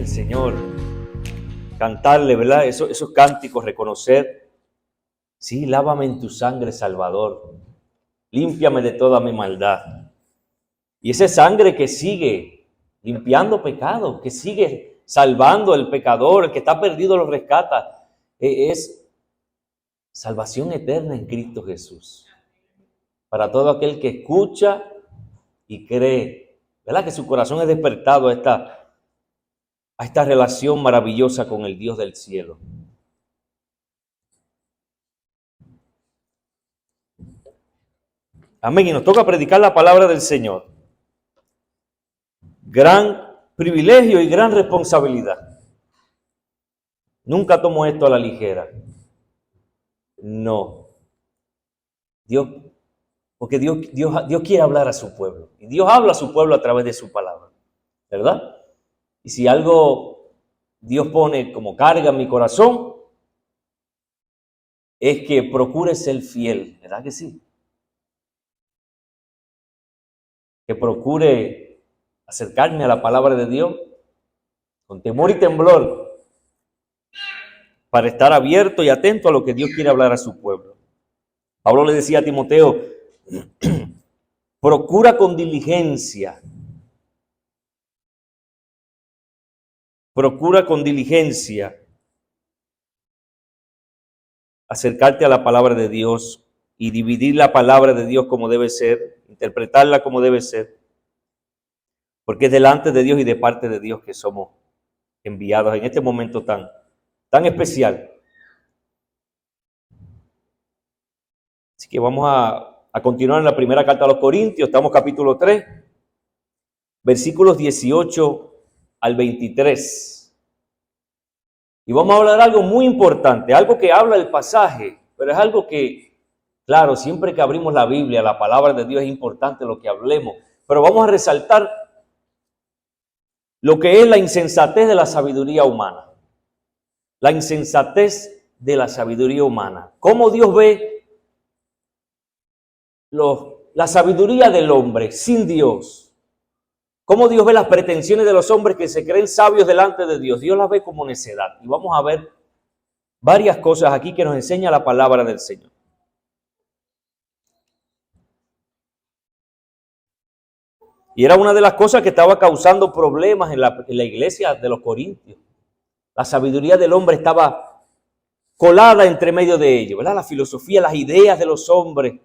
el Señor, cantarle, ¿verdad? Esos cánticos, reconocer, sí, lávame en tu sangre, Salvador, límpiame de toda mi maldad. Y esa sangre que sigue limpiando pecados, que sigue salvando al pecador, el que está perdido lo rescata, es salvación eterna en Cristo Jesús. Para todo aquel que escucha y cree, ¿verdad? Que su corazón es despertado a esta relación maravillosa con el Dios del cielo. Amén. Y nos toca predicar la palabra del Señor. Gran privilegio y gran responsabilidad. Nunca tomo esto a la ligera. No. Porque Dios quiere hablar a su pueblo. Y Dios habla a su pueblo a través de su palabra. ¿Verdad? Y si algo Dios pone como carga en mi corazón, es que procure ser fiel. ¿Verdad que sí? Que procure acercarme a la palabra de Dios con temor y temblor para estar abierto y atento a lo que Dios quiere hablar a su pueblo. Pablo le decía a Timoteo, procura con diligencia acercarte a la palabra de Dios y dividir la palabra de Dios como debe ser, interpretarla como debe ser, porque es delante de Dios y de parte de Dios que somos enviados en este momento tan especial. Así que vamos a continuar en la primera carta a los Corintios, estamos capítulo 3, versículos 18 al 23. Y vamos a hablar de algo muy importante, algo que habla el pasaje, pero es algo que, claro, siempre que abrimos la Biblia, la palabra de Dios, es importante lo que hablemos, pero vamos a resaltar lo que es la insensatez de la sabiduría humana. La insensatez de la sabiduría humana. Cómo Dios ve la sabiduría del hombre sin Dios. Cómo Dios ve las pretensiones de los hombres que se creen sabios delante de Dios. Dios las ve como necedad. Y vamos a ver varias cosas aquí que nos enseña la palabra del Señor. Y era una de las cosas que estaba causando problemas en la iglesia de los Corintios. La sabiduría del hombre estaba colada entre medio de ellos, ¿verdad? La filosofía, las ideas de los hombres,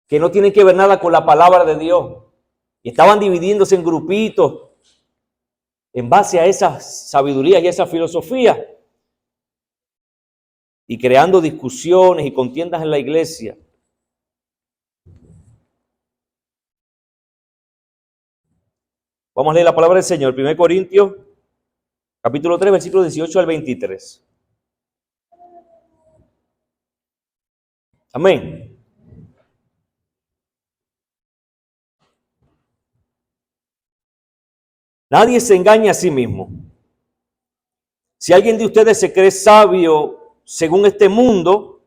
que no tienen que ver nada con la palabra de Dios. Y estaban dividiéndose en grupitos en base a esa sabiduría y esa filosofía. Y creando discusiones y contiendas en la iglesia. Vamos a leer la palabra del Señor. 1 Corintios, capítulo 3, versículos 18 al 23. Amén. Nadie se engaña a sí mismo. Si alguien de ustedes se cree sabio según este mundo,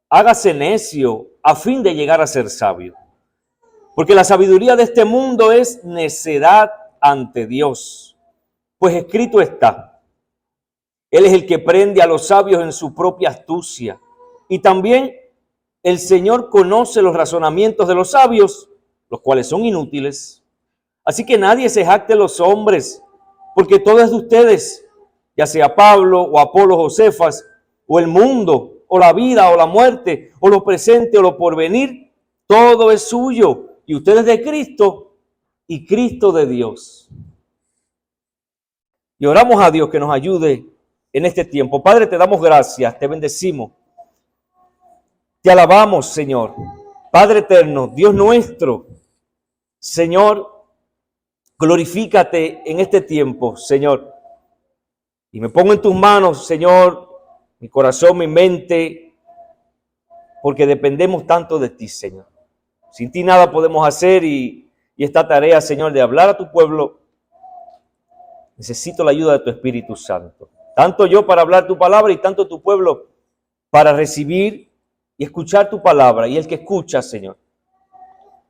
hágase necio a fin de llegar a ser sabio. Porque la sabiduría de este mundo es necedad ante Dios. Pues escrito está, Él es el que prende a los sabios en su propia astucia. Y también el Señor conoce los razonamientos de los sabios, los cuales son inútiles. Así que nadie se jacte los hombres, porque todo es de ustedes, ya sea Pablo o Apolo o Cefas, o el mundo, o la vida, o la muerte, o lo presente, o lo porvenir, todo es suyo, y ustedes de Cristo, y Cristo de Dios. Y oramos a Dios que nos ayude en este tiempo. Padre, te damos gracias, te bendecimos, te alabamos, Señor. Padre eterno, Dios nuestro, Señor, glorifícate en este tiempo, Señor. Y me pongo en tus manos, Señor, mi corazón, mi mente, porque dependemos tanto de ti, Señor. Sin ti nada podemos hacer y esta tarea, Señor, de hablar a tu pueblo, necesito la ayuda de tu Espíritu Santo. Tanto yo para hablar tu palabra y tanto tu pueblo para recibir y escuchar tu palabra y el que escucha, Señor.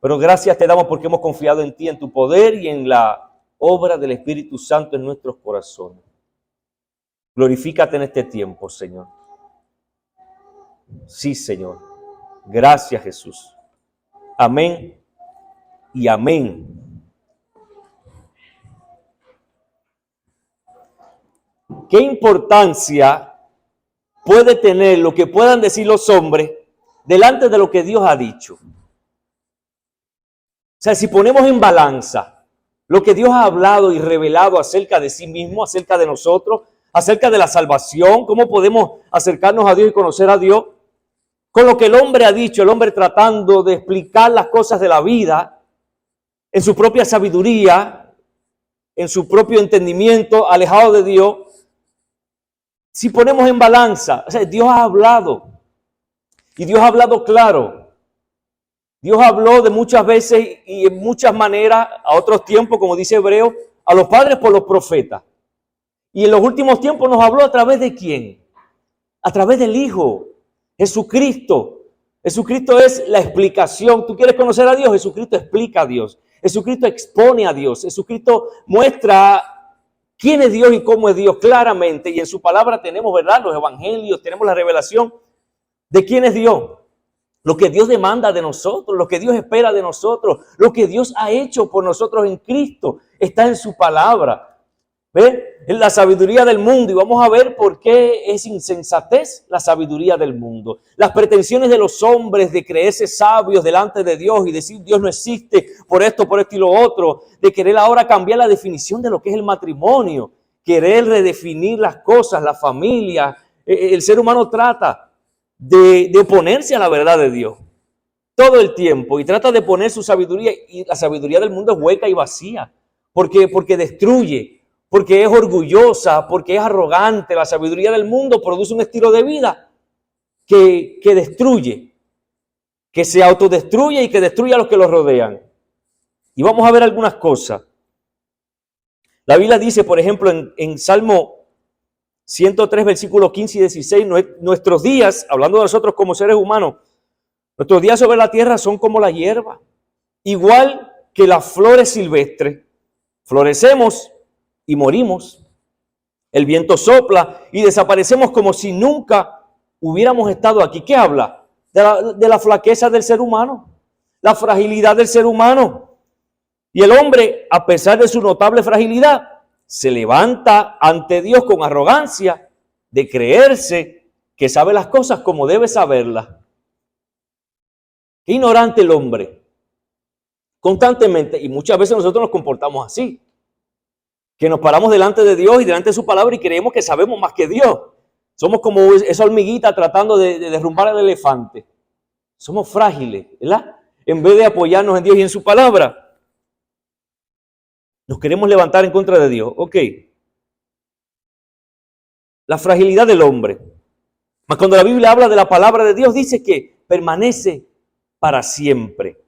Pero gracias te damos porque hemos confiado en ti, en tu poder y en la obra del Espíritu Santo en nuestros corazones. Glorifícate en este tiempo, Señor. Sí, Señor. Gracias, Jesús. Amén y amén. ¿Qué importancia puede tener lo que puedan decir los hombres delante de lo que Dios ha dicho? O sea, si ponemos en balanza lo que Dios ha hablado y revelado acerca de sí mismo, acerca de nosotros, acerca de la salvación, cómo podemos acercarnos a Dios y conocer a Dios, con lo que el hombre ha dicho, el hombre tratando de explicar las cosas de la vida en su propia sabiduría, en su propio entendimiento, alejado de Dios. Si ponemos en balanza, o sea, Dios ha hablado y Dios ha hablado claro. Dios habló de muchas veces y en muchas maneras a otros tiempos, como dice Hebreo, a los padres por los profetas. Y en los últimos tiempos nos habló a través de ¿quién? A través del Hijo, Jesucristo. Jesucristo es la explicación. ¿Tú quieres conocer a Dios? Jesucristo explica a Dios. Jesucristo expone a Dios. Jesucristo muestra quién es Dios y cómo es Dios claramente. Y en su palabra tenemos, ¿verdad?, los evangelios, tenemos la revelación de quién es Dios. Lo que Dios demanda de nosotros, lo que Dios espera de nosotros, lo que Dios ha hecho por nosotros en Cristo, está en su palabra. ¿Ve? Es la sabiduría del mundo, y vamos a ver por qué es insensatez la sabiduría del mundo. Las pretensiones de los hombres de creerse sabios delante de Dios y decir Dios no existe por esto y lo otro, de querer ahora cambiar la definición de lo que es el matrimonio, querer redefinir las cosas, la familia. El ser humano trata de oponerse a la verdad de Dios todo el tiempo y trata de poner su sabiduría, y la sabiduría del mundo es hueca y vacía, porque destruye, porque es orgullosa, porque es arrogante. La sabiduría del mundo produce un estilo de vida que destruye, que se autodestruye y que destruye a los que lo rodean. Y vamos a ver algunas cosas. La Biblia dice, por ejemplo, en Salmo 103, versículos 15 y 16, nuestros días, hablando de nosotros como seres humanos, nuestros días sobre la tierra son como la hierba, igual que las flores silvestres. Florecemos y morimos. El viento sopla y desaparecemos como si nunca hubiéramos estado aquí. ¿Qué habla? De la flaqueza del ser humano, la fragilidad del ser humano. Y el hombre, a pesar de su notable fragilidad, se levanta ante Dios con arrogancia de creerse que sabe las cosas como debe saberlas. Qué ignorante el hombre. Constantemente, y muchas veces nosotros nos comportamos así, que nos paramos delante de Dios y delante de su palabra y creemos que sabemos más que Dios. Somos como esa hormiguita tratando de derrumbar al elefante. Somos frágiles, ¿verdad? En vez de apoyarnos en Dios y en su palabra, nos queremos levantar en contra de Dios. Ok. La fragilidad del hombre. Mas cuando la Biblia habla de la palabra de Dios, dice que permanece para siempre.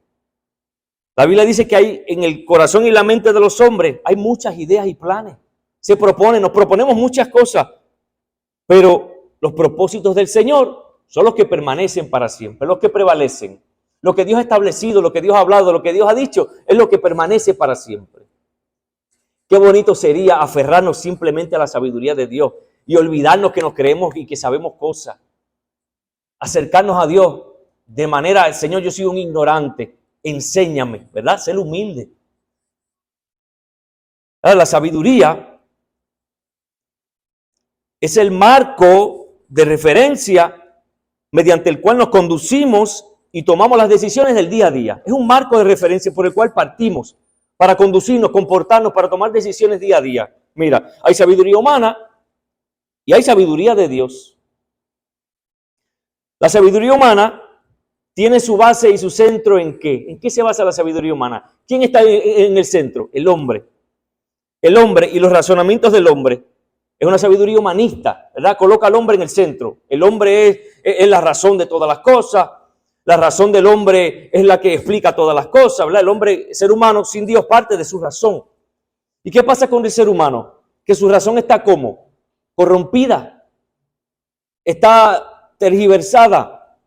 La Biblia dice que hay en el corazón y la mente de los hombres hay muchas ideas y planes. Nos proponemos muchas cosas, pero los propósitos del Señor son los que permanecen para siempre, los que prevalecen. Lo que Dios ha establecido, lo que Dios ha hablado, lo que Dios ha dicho, es lo que permanece para siempre. Qué bonito sería aferrarnos simplemente a la sabiduría de Dios y olvidarnos que nos creemos y que sabemos cosas. Acercarnos a Dios de manera, Señor, yo soy un ignorante. Enséñame, ¿verdad? Ser humilde. Ahora, la sabiduría es el marco de referencia mediante el cual nos conducimos y tomamos las decisiones del día a día. Es un marco de referencia por el cual partimos para conducirnos, comportarnos, para tomar decisiones día a día. Mira, hay sabiduría humana y hay sabiduría de Dios. La sabiduría humana tiene su base y su centro ¿en qué? ¿En qué se basa la sabiduría humana? ¿Quién está en el centro? El hombre. El hombre y los razonamientos del hombre. Es una sabiduría humanista, ¿verdad? Coloca al hombre en el centro. El hombre es la razón de todas las cosas. La razón del hombre es la que explica todas las cosas, ¿verdad? El hombre, ser humano, sin Dios, parte de su razón. ¿Y qué pasa con el ser humano? Que su razón está ¿cómo? Corrompida. Está tergiversada.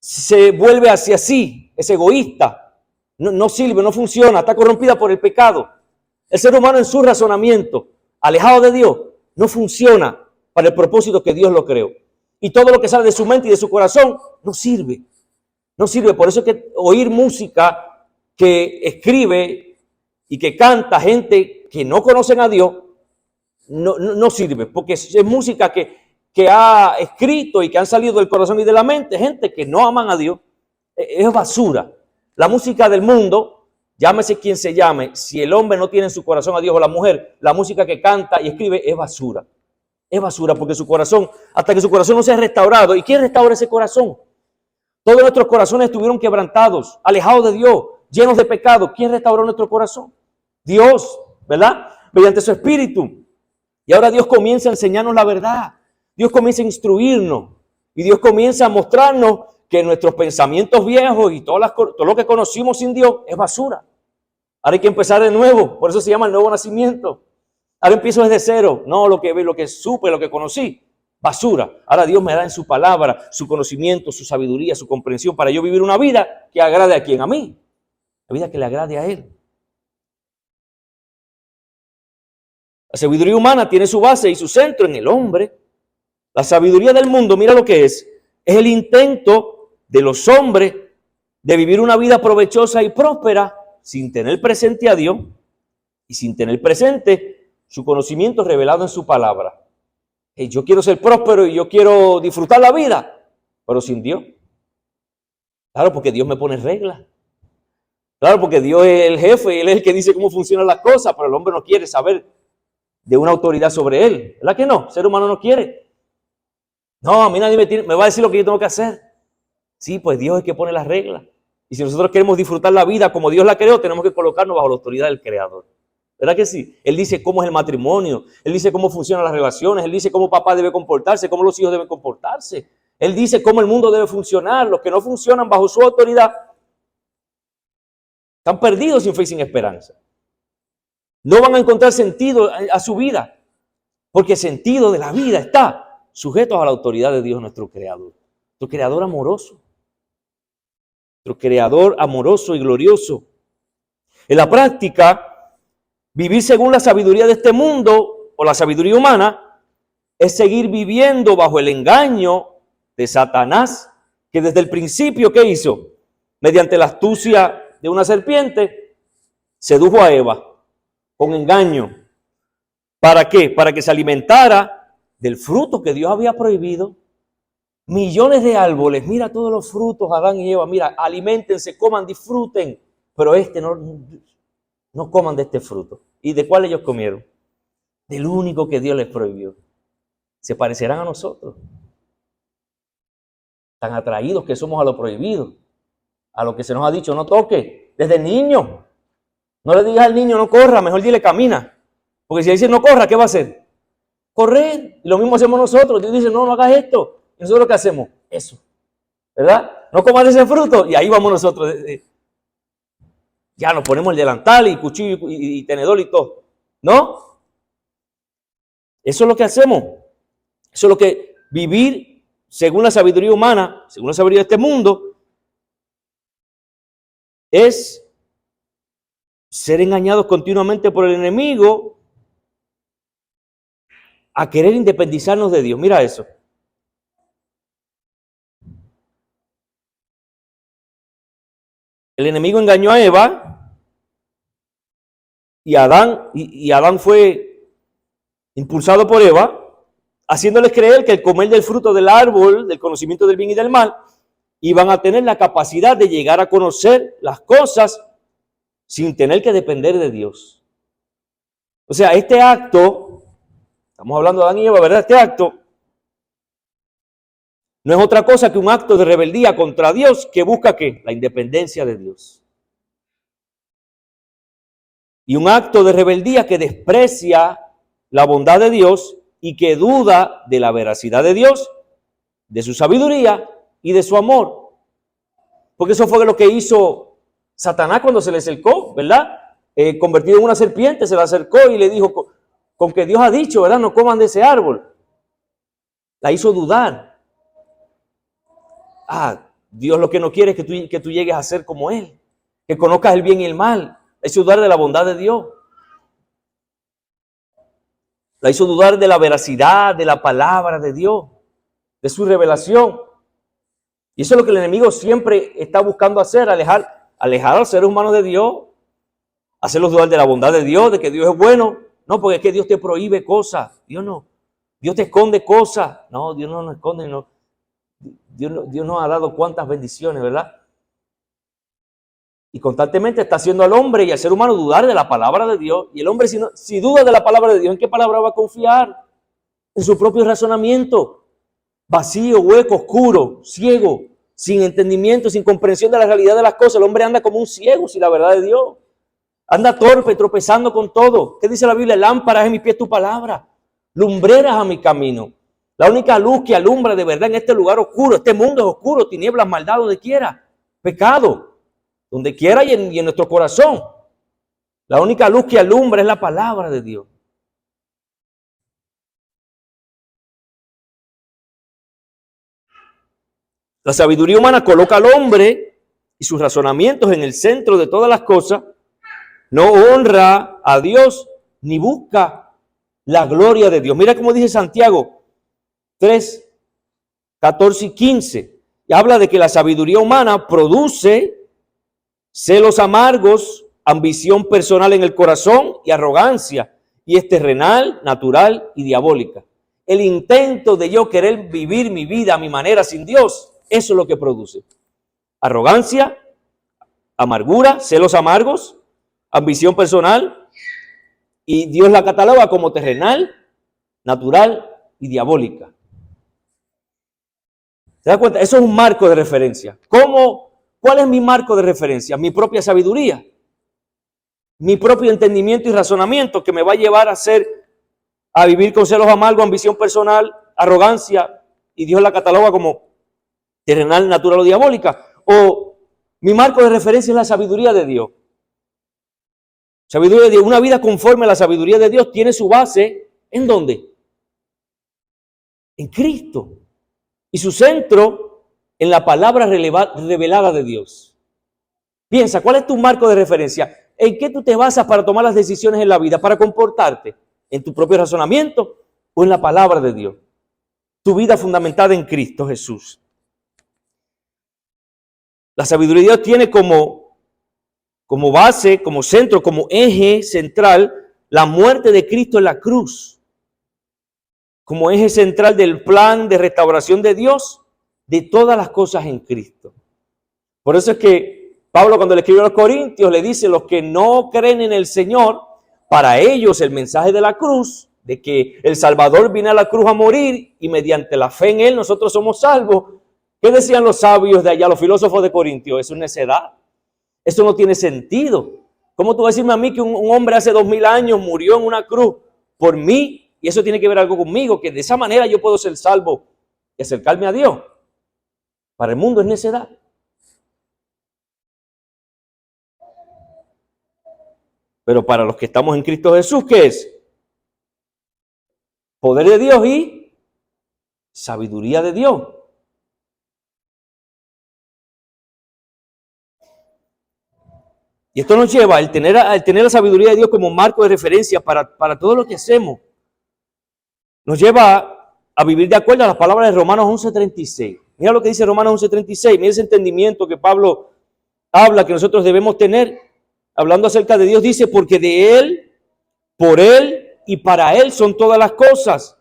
Se vuelve hacia sí, es egoísta, no sirve, no funciona, está corrompida por el pecado. El ser humano en su razonamiento, alejado de Dios, no funciona para el propósito que Dios lo creó. Y todo lo que sale de su mente y de su corazón no sirve. No sirve. Por eso es que oír música que escribe y que canta gente que no conocen a Dios, no sirve. Porque es música que ha escrito y que han salido del corazón y de la mente, gente que no aman a Dios. Es basura. La música del mundo, llámese quien se llame, si el hombre no tiene en su corazón a Dios o la mujer, la música que canta y escribe es basura. Es basura porque su corazón, hasta que su corazón no sea restaurado. ¿Y quién restaura ese corazón? Todos nuestros corazones estuvieron quebrantados, alejados de Dios, llenos de pecado. ¿Quién restauró nuestro corazón? Dios, ¿verdad? Mediante su Espíritu. Y ahora Dios comienza a enseñarnos la verdad. Dios comienza a instruirnos. Y Dios comienza a mostrarnos que nuestros pensamientos viejos y todo lo que conocimos sin Dios es basura. Ahora hay que empezar de nuevo. Por eso se llama el nuevo nacimiento. Ahora empiezo desde cero. No lo que supe, lo que conocí. Basura. Ahora Dios me da en su palabra, su conocimiento, su sabiduría, su comprensión para yo vivir una vida que agrade a quién, a mí. La vida que le agrade a Él. La sabiduría humana tiene su base y su centro en el hombre. La sabiduría del mundo, mira lo que es el intento de los hombres de vivir una vida provechosa y próspera sin tener presente a Dios y sin tener presente su conocimiento revelado en su palabra. Yo quiero ser próspero y yo quiero disfrutar la vida, pero sin Dios. Claro, porque Dios me pone reglas. Claro, porque Dios es el jefe y Él es el que dice cómo funcionan las cosas, pero el hombre no quiere saber de una autoridad sobre él. ¿Verdad que no? El ser humano no quiere. No, a mí nadie me va a decir lo que yo tengo que hacer. Sí, pues Dios es el que pone las reglas. Y si nosotros queremos disfrutar la vida como Dios la creó, tenemos que colocarnos bajo la autoridad del Creador. ¿Verdad que sí? Él dice cómo es el matrimonio, Él dice cómo funcionan las relaciones, Él dice cómo papá debe comportarse, cómo los hijos deben comportarse. Él dice cómo el mundo debe funcionar. Los que no funcionan bajo su autoridad están perdidos sin fe y sin esperanza. No van a encontrar sentido a su vida, porque el sentido de la vida está sujeto a la autoridad de Dios, nuestro Creador. Nuestro Creador amoroso. Nuestro Creador amoroso y glorioso. En la práctica, vivir según la sabiduría de este mundo o la sabiduría humana es seguir viviendo bajo el engaño de Satanás, que desde el principio, ¿qué hizo? Mediante la astucia de una serpiente, sedujo a Eva con engaño. ¿Para qué? Para que se alimentara del fruto que Dios había prohibido. Millones de árboles, mira todos los frutos, Adán y Eva, mira, aliméntense, coman, disfruten, pero no coman de este fruto. ¿Y de cuál ellos comieron? Del único que Dios les prohibió. Se parecerán a nosotros. Tan atraídos que somos a lo prohibido, a lo que se nos ha dicho, no toque, desde niño. No le digas al niño, no corra, mejor dile camina. Porque si dice no corra, ¿qué va a hacer? Correr. Y lo mismo hacemos nosotros. Dios dice, no hagas esto. ¿Y nosotros qué hacemos? Eso. ¿Verdad? No comas ese fruto. Y ahí vamos nosotros. Ya nos ponemos el delantal y cuchillo y tenedor y todo. ¿No? Eso es lo que hacemos. Eso es lo que vivir según la sabiduría humana, según la sabiduría de este mundo, es ser engañados continuamente por el enemigo a querer independizarnos de Dios. Mira eso. El enemigo engañó a Eva y Adán fue impulsado por Eva, haciéndoles creer que al comer del fruto del árbol, del conocimiento del bien y del mal, iban a tener la capacidad de llegar a conocer las cosas sin tener que depender de Dios. O sea, este acto, estamos hablando de Adán y Eva, ¿verdad? Este acto no es otra cosa que un acto de rebeldía contra Dios que busca ¿qué? La independencia de Dios. Y un acto de rebeldía que desprecia la bondad de Dios y que duda de la veracidad de Dios, de su sabiduría y de su amor. Porque eso fue lo que hizo Satanás cuando se le acercó, ¿verdad? Convertido en una serpiente, se le acercó y le dijo, con que Dios ha dicho, ¿verdad? No coman de ese árbol. La hizo dudar. Dios lo que no quiere es que tú llegues a ser como Él, que conozcas el bien y el mal, es dudar de la bondad de Dios. La hizo dudar de la veracidad de la palabra de Dios, de su revelación. Y eso es lo que el enemigo siempre está buscando hacer, alejar a los seres humanos de Dios, hacerlos dudar de la bondad de Dios, de que Dios es bueno. No, porque es que Dios te prohíbe cosas. Dios no. Dios te esconde cosas. No, Dios no nos esconde. No. Dios nos ha dado cuantas bendiciones, ¿verdad? Y constantemente está haciendo al hombre y al ser humano dudar de la palabra de Dios. Y el hombre, si duda de la palabra de Dios, ¿en qué palabra va a confiar? En su propio razonamiento. Vacío, hueco, oscuro, ciego, sin entendimiento, sin comprensión de la realidad de las cosas. El hombre anda como un ciego sin la verdad de Dios. Anda torpe, tropezando con todo. ¿Qué dice la Biblia? Lámparas en mis pies tu palabra, lumbreras a mi camino. La única luz que alumbra de verdad en este lugar oscuro, este mundo es oscuro, tinieblas, maldad, donde quiera, pecado, donde quiera y en nuestro corazón. La única luz que alumbra es la palabra de Dios. La sabiduría humana coloca al hombre y sus razonamientos en el centro de todas las cosas. No honra a Dios ni busca la gloria de Dios. Mira cómo dice Santiago 3, 14 y 15. Y habla de que la sabiduría humana produce celos amargos, ambición personal en el corazón y arrogancia. Y es terrenal, natural y diabólica. El intento de yo querer vivir mi vida a mi manera sin Dios, eso es lo que produce. Arrogancia, amargura, celos amargos, ambición personal, y Dios la cataloga como terrenal, natural y diabólica. ¿Se da cuenta? Eso es un marco de referencia. ¿Cuál es mi marco de referencia? Mi propia sabiduría, mi propio entendimiento y razonamiento que me va a llevar a vivir con celos amargos, ambición personal, arrogancia, y Dios la cataloga como terrenal, natural o diabólica. O mi marco de referencia es la sabiduría de Dios. Sabiduría de Dios. Una vida conforme a la sabiduría de Dios tiene su base ¿en dónde? En Cristo. Y su centro en la palabra revelada de Dios. Piensa, ¿cuál es tu marco de referencia? ¿En qué tú te basas para tomar las decisiones en la vida, para comportarte? ¿En tu propio razonamiento o en la palabra de Dios? Tu vida fundamentada en Cristo Jesús. La sabiduría de Dios tiene como base, como centro, como eje central, la muerte de Cristo en la cruz. Como eje central del plan de restauración de Dios, de todas las cosas en Cristo. Por eso es que Pablo, cuando le escribió a los Corintios, le dice: los que no creen en el Señor, para ellos el mensaje de la cruz, de que el Salvador vino a la cruz a morir y mediante la fe en Él nosotros somos salvos. ¿Qué decían los sabios de allá, los filósofos de Corintios? Eso es necedad. Eso no tiene sentido. ¿Cómo tú vas a decirme a mí que un hombre hace 2000 años murió en una cruz por mí? Y eso tiene que ver algo conmigo, que de esa manera yo puedo ser salvo y acercarme a Dios. Para el mundo es necedad. Pero para los que estamos en Cristo Jesús, ¿qué es? Poder de Dios y sabiduría de Dios. Y esto nos lleva al tener la sabiduría de Dios como marco de referencia para todo lo que hacemos. Nos lleva a vivir de acuerdo a las palabras de Romanos 11:36. Mira lo que dice Romanos 11:36. Mira ese entendimiento que Pablo habla que nosotros debemos tener. Hablando acerca de Dios, dice: porque de Él, por Él y para Él son todas las cosas.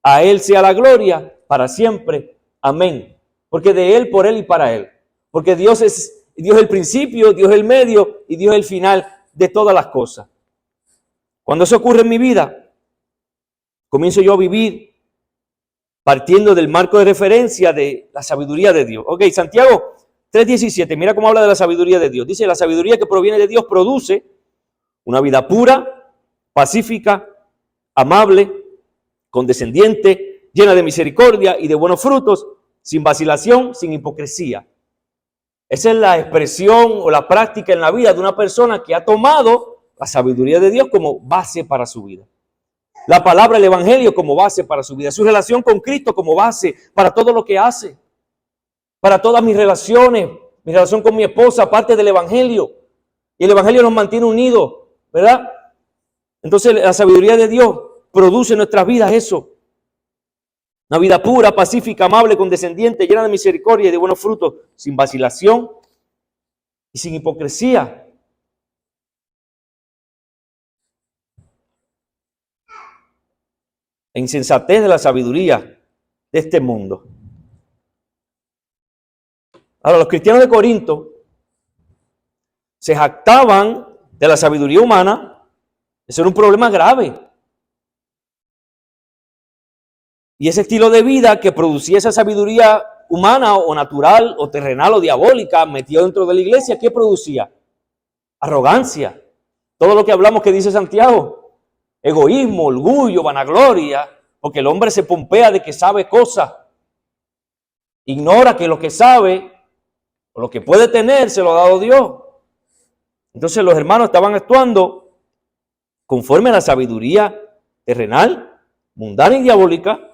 A Él sea la gloria para siempre. Amén. Porque de Él, por Él y para Él. Porque Dios es el principio, Dios es el medio y Dios es el final de todas las cosas. Cuando eso ocurre en mi vida, comienzo yo a vivir partiendo del marco de referencia de la sabiduría de Dios. Ok, Santiago 3:17, mira cómo habla de la sabiduría de Dios. Dice: la sabiduría que proviene de Dios produce una vida pura, pacífica, amable, condescendiente, llena de misericordia y de buenos frutos, sin vacilación, sin hipocresía. Esa es la expresión o la práctica en la vida de una persona que ha tomado la sabiduría de Dios como base para su vida. La palabra del Evangelio como base para su vida. Su relación con Cristo como base para todo lo que hace. Para todas mis relaciones. Mi relación con mi esposa, parte del Evangelio. Y el Evangelio nos mantiene unidos, ¿verdad? Entonces la sabiduría de Dios produce en nuestras vidas eso. Una vida pura, pacífica, amable, condescendiente, llena de misericordia y de buenos frutos, sin vacilación y sin hipocresía. La insensatez de la sabiduría de este mundo. Ahora, los cristianos de Corinto se jactaban de la sabiduría humana. Eso era un problema grave. Y ese estilo de vida que producía esa sabiduría humana o natural o terrenal o diabólica metido dentro de la iglesia, ¿qué producía? Arrogancia. Todo lo que hablamos que dice Santiago. Egoísmo, orgullo, vanagloria, porque el hombre se pompea de que sabe cosas. Ignora que lo que sabe o lo que puede tener se lo ha dado Dios. Entonces los hermanos estaban actuando conforme a la sabiduría terrenal, mundana y diabólica.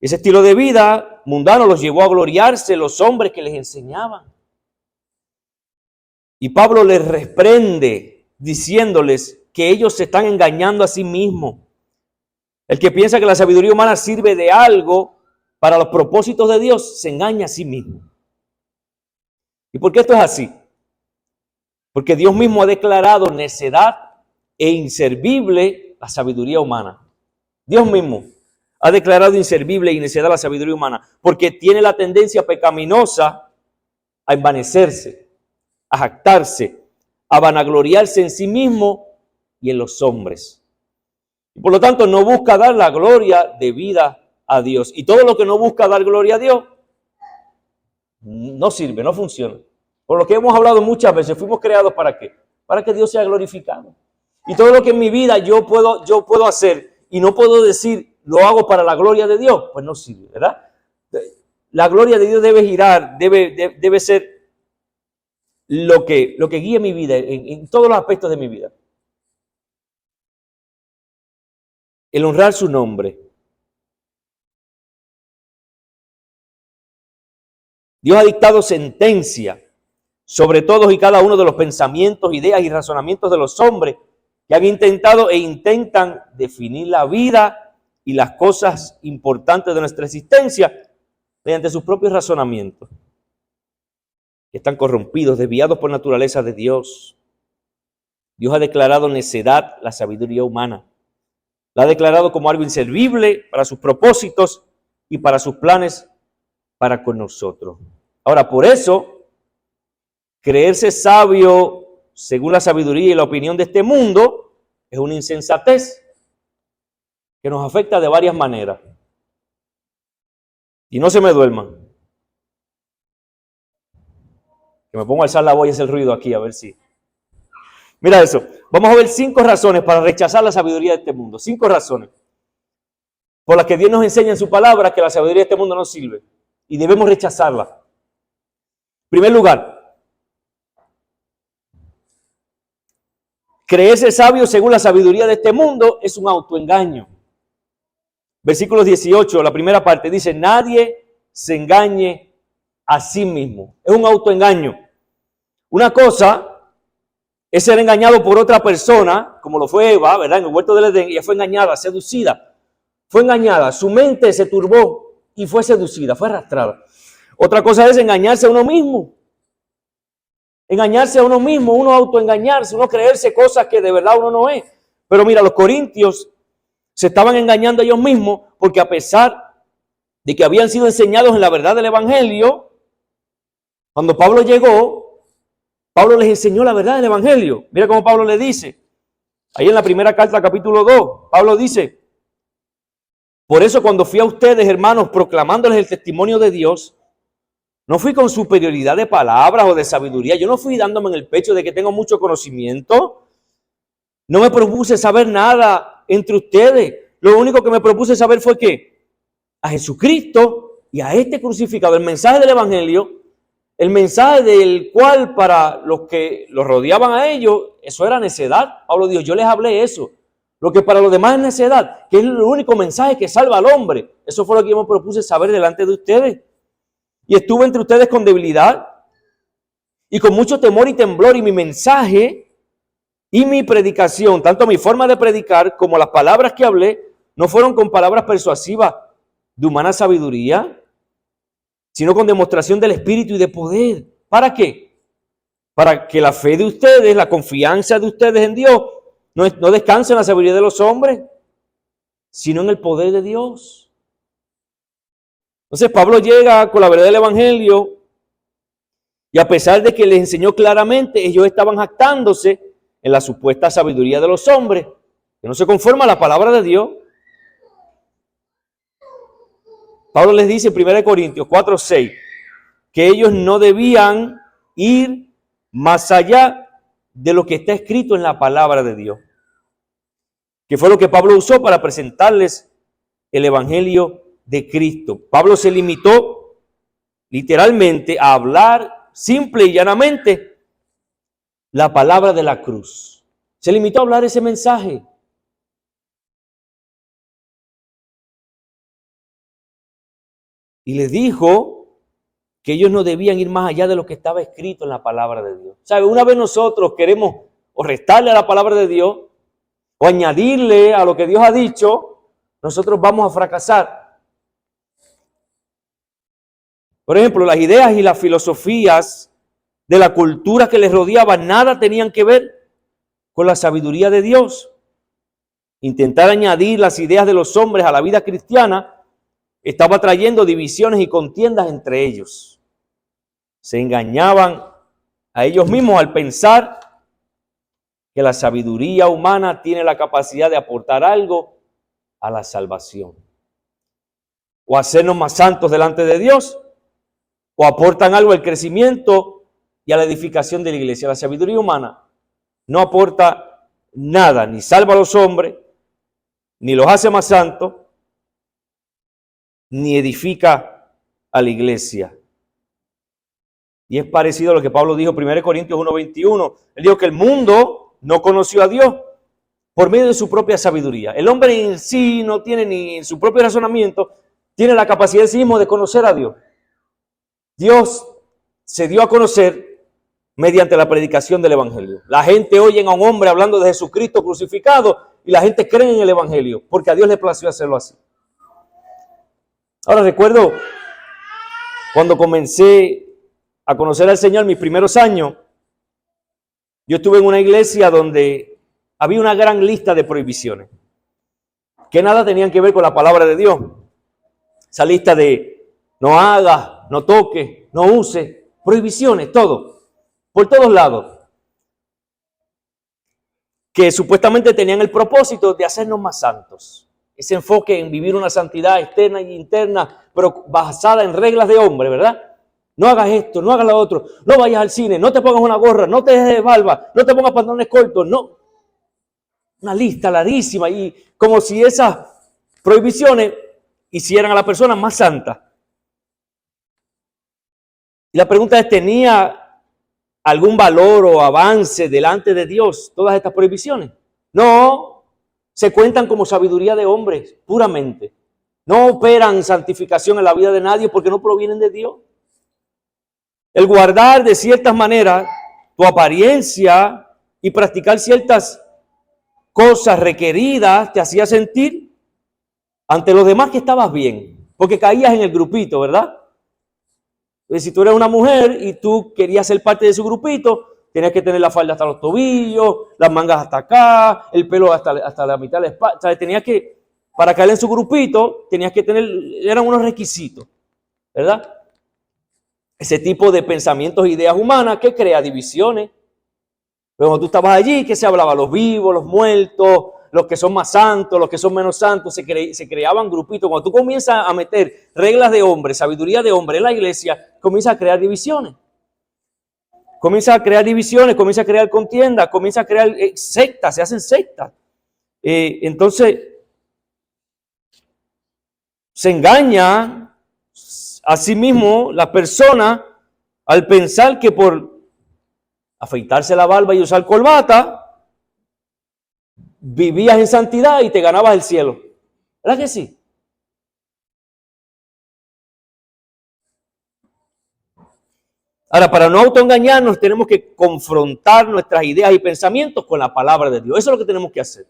Ese estilo de vida mundano los llevó a gloriarse los hombres que les enseñaban. Y Pablo les reprende diciéndoles que ellos se están engañando a sí mismos. El que piensa que la sabiduría humana sirve de algo para los propósitos de Dios, se engaña a sí mismo. ¿Y por qué esto es así? Porque Dios mismo ha declarado necedad e inservible la sabiduría humana. Dios mismo ha declarado inservible y necedad la sabiduría humana, porque tiene la tendencia pecaminosa a envanecerse, a jactarse, a vanagloriarse en sí mismo y en los hombres. Y por lo tanto no busca dar la gloria debida a Dios. Y todo lo que no busca dar gloria a Dios no sirve, no funciona. Por lo que hemos hablado muchas veces, fuimos creados ¿para qué? Para que Dios sea glorificado. Y todo lo que en mi vida yo puedo hacer y no puedo decir lo hago para la gloria de Dios, pues no sirve, ¿verdad? La gloria de Dios debe girar, debe ser lo que guíe mi vida en todos los aspectos de mi vida. El honrar su nombre. Dios ha dictado sentencia sobre todos y cada uno de los pensamientos, ideas y razonamientos de los hombres que han intentado e intentan definir la vida y las cosas importantes de nuestra existencia mediante sus propios razonamientos. Están corrompidos, desviados por naturaleza de Dios. Dios ha declarado necedad la sabiduría humana. La ha declarado como algo inservible para sus propósitos y para sus planes para con nosotros. Ahora, por eso, creerse sabio según la sabiduría y la opinión de este mundo es una insensatez que nos afecta de varias maneras. Y no se me duerman. Que me pongo a alzar la voz y hacer el ruido aquí, a ver si. Mira eso. Vamos a ver 5 razones para rechazar la sabiduría de este mundo. 5 razones por las que Dios nos enseña en su palabra que la sabiduría de este mundo no sirve. Y debemos rechazarla. En primer lugar, creerse sabio según la sabiduría de este mundo es un autoengaño. Versículos 18, la primera parte dice, nadie se engañe a sí mismo. Es un autoengaño. Una cosa es ser engañado por otra persona, como lo fue Eva, ¿verdad? En el huerto del Edén, ella fue engañada, seducida. Fue engañada, su mente se turbó y fue seducida, fue arrastrada. Otra cosa es engañarse a uno mismo. Engañarse a uno mismo, uno autoengañarse, uno creerse cosas que de verdad uno no es. Pero mira, los corintios se estaban engañando a ellos mismos porque a pesar de que habían sido enseñados en la verdad del evangelio, cuando Pablo llegó, Pablo les enseñó la verdad del evangelio. Mira cómo Pablo le dice, ahí en la primera carta, capítulo 2, Pablo dice, por eso cuando fui a ustedes, hermanos, proclamándoles el testimonio de Dios, no fui con superioridad de palabras o de sabiduría. Yo no fui dándome en el pecho de que tengo mucho conocimiento. No me propuse saber nada entre ustedes. Lo único que me propuse saber fue que a Jesucristo y a este crucificado, el mensaje del evangelio, el mensaje del cual para los que los rodeaban a ellos, eso era necedad. Pablo dijo, yo les hablé eso. Lo que para los demás es necedad, que es el único mensaje que salva al hombre. Eso fue lo que yo me propuse saber delante de ustedes. Y estuve entre ustedes con debilidad y con mucho temor y temblor. Y mi mensaje Y mi predicación, tanto mi forma de predicar como las palabras que hablé, no fueron con palabras persuasivas de humana sabiduría, sino con demostración del Espíritu y de poder. ¿Para qué? Para que la fe de ustedes, la confianza de ustedes en Dios, no descanse en la sabiduría de los hombres, sino en el poder de Dios. Entonces Pablo llega con la verdad del Evangelio y a pesar de que les enseñó claramente, ellos estaban jactándose en la supuesta sabiduría de los hombres, que no se conforma a la palabra de Dios. Pablo les dice en 1 Corintios 4:6 que ellos no debían ir más allá de lo que está escrito en la palabra de Dios, que fue lo que Pablo usó para presentarles el Evangelio de Cristo. Pablo se limitó literalmente a hablar simple y llanamente la palabra de la cruz. Se limitó a hablar ese mensaje. Y les dijo que ellos no debían ir más allá de lo que estaba escrito en la palabra de Dios. ¿Sabe? Una vez nosotros queremos o restarle a la palabra de Dios o añadirle a lo que Dios ha dicho, nosotros vamos a fracasar. Por ejemplo, las ideas y las filosofías de la cultura que les rodeaba nada tenían que ver con la sabiduría de Dios. Intentar añadir las ideas de los hombres a la vida cristiana estaba trayendo divisiones y contiendas entre ellos. Se engañaban a ellos mismos al pensar que la sabiduría humana tiene la capacidad de aportar algo a la salvación, o hacernos más santos delante de Dios, o aportan algo al crecimiento y a la edificación de la iglesia. La sabiduría humana no aporta nada, ni salva a los hombres, ni los hace más santos, ni edifica a la iglesia. Y es parecido a lo que Pablo dijo en 1 Corintios 1:21. Él dijo que el mundo no conoció a Dios por medio de su propia sabiduría. El hombre en sí no tiene, ni en su propio razonamiento, tiene la capacidad en sí mismo de conocer a Dios. Dios se dio a conocer mediante la predicación del Evangelio. La gente oye a un hombre hablando de Jesucristo crucificado y la gente cree en el Evangelio porque a Dios le plació hacerlo así. Ahora recuerdo cuando comencé a conocer al Señor, mis primeros años, yo estuve en una iglesia donde había una gran lista de prohibiciones que nada tenían que ver con la palabra de Dios. Esa lista de no hagas, no toques, no uses, prohibiciones, todo, por todos lados, que supuestamente tenían el propósito de hacernos más santos. Ese enfoque en vivir una santidad externa y interna, pero basada en reglas de hombre, ¿verdad? No hagas esto, no hagas lo otro, no vayas al cine, no te pongas una gorra, no te dejes barba, no te pongas pantalones cortos, no. Una lista larguísima y como si esas prohibiciones hicieran a la persona más santa. Y la pregunta es, ¿tenía algún valor o avance delante de Dios todas estas prohibiciones? No, se cuentan como sabiduría de hombres, puramente. No operan santificación en la vida de nadie porque no provienen de Dios. El guardar de ciertas maneras tu apariencia y practicar ciertas cosas requeridas te hacía sentir ante los demás que estabas bien, porque caías en el grupito, ¿verdad? Entonces, si tú eres una mujer y tú querías ser parte de su grupito, tenías que tener la falda hasta los tobillos, las mangas hasta acá, el pelo hasta la mitad de la espalda. ¿Sabes? Tenías que, para caer en su grupito, tenías que tener, eran unos requisitos, ¿verdad? Ese tipo de pensamientos e ideas humanas que crea divisiones. Pero cuando tú estabas allí, ¿qué se hablaba? Los vivos, los muertos, los que son más santos, los que son menos santos, se creaban grupitos. Cuando tú comienzas a meter reglas de hombre, sabiduría de hombre en la iglesia, comienzas a crear divisiones. Comienza a crear divisiones, comienza a crear contiendas, comienza a crear sectas, se hacen sectas. Entonces, se engaña a sí mismo la persona al pensar que por afeitarse la barba y usar corbata, vivías en santidad y te ganabas el cielo. ¿Verdad que sí? Ahora, para no autoengañarnos, tenemos que confrontar nuestras ideas y pensamientos con la palabra de Dios. Eso es lo que tenemos que hacer.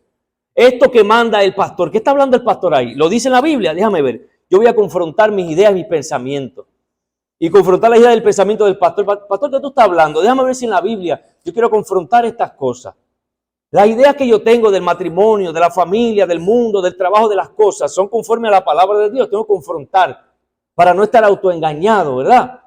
Esto que manda el pastor, ¿qué está hablando el pastor ahí? ¿Lo dice en la Biblia? Déjame ver. Yo voy a confrontar mis ideas y mis pensamientos. Y confrontar la idea del pensamiento del pastor. Pastor, ¿qué tú estás hablando? Déjame ver si en la Biblia yo quiero confrontar estas cosas. Las ideas que yo tengo del matrimonio, de la familia, del mundo, del trabajo, de las cosas, son conforme a la palabra de Dios. Tengo que confrontar para no estar autoengañado, ¿verdad?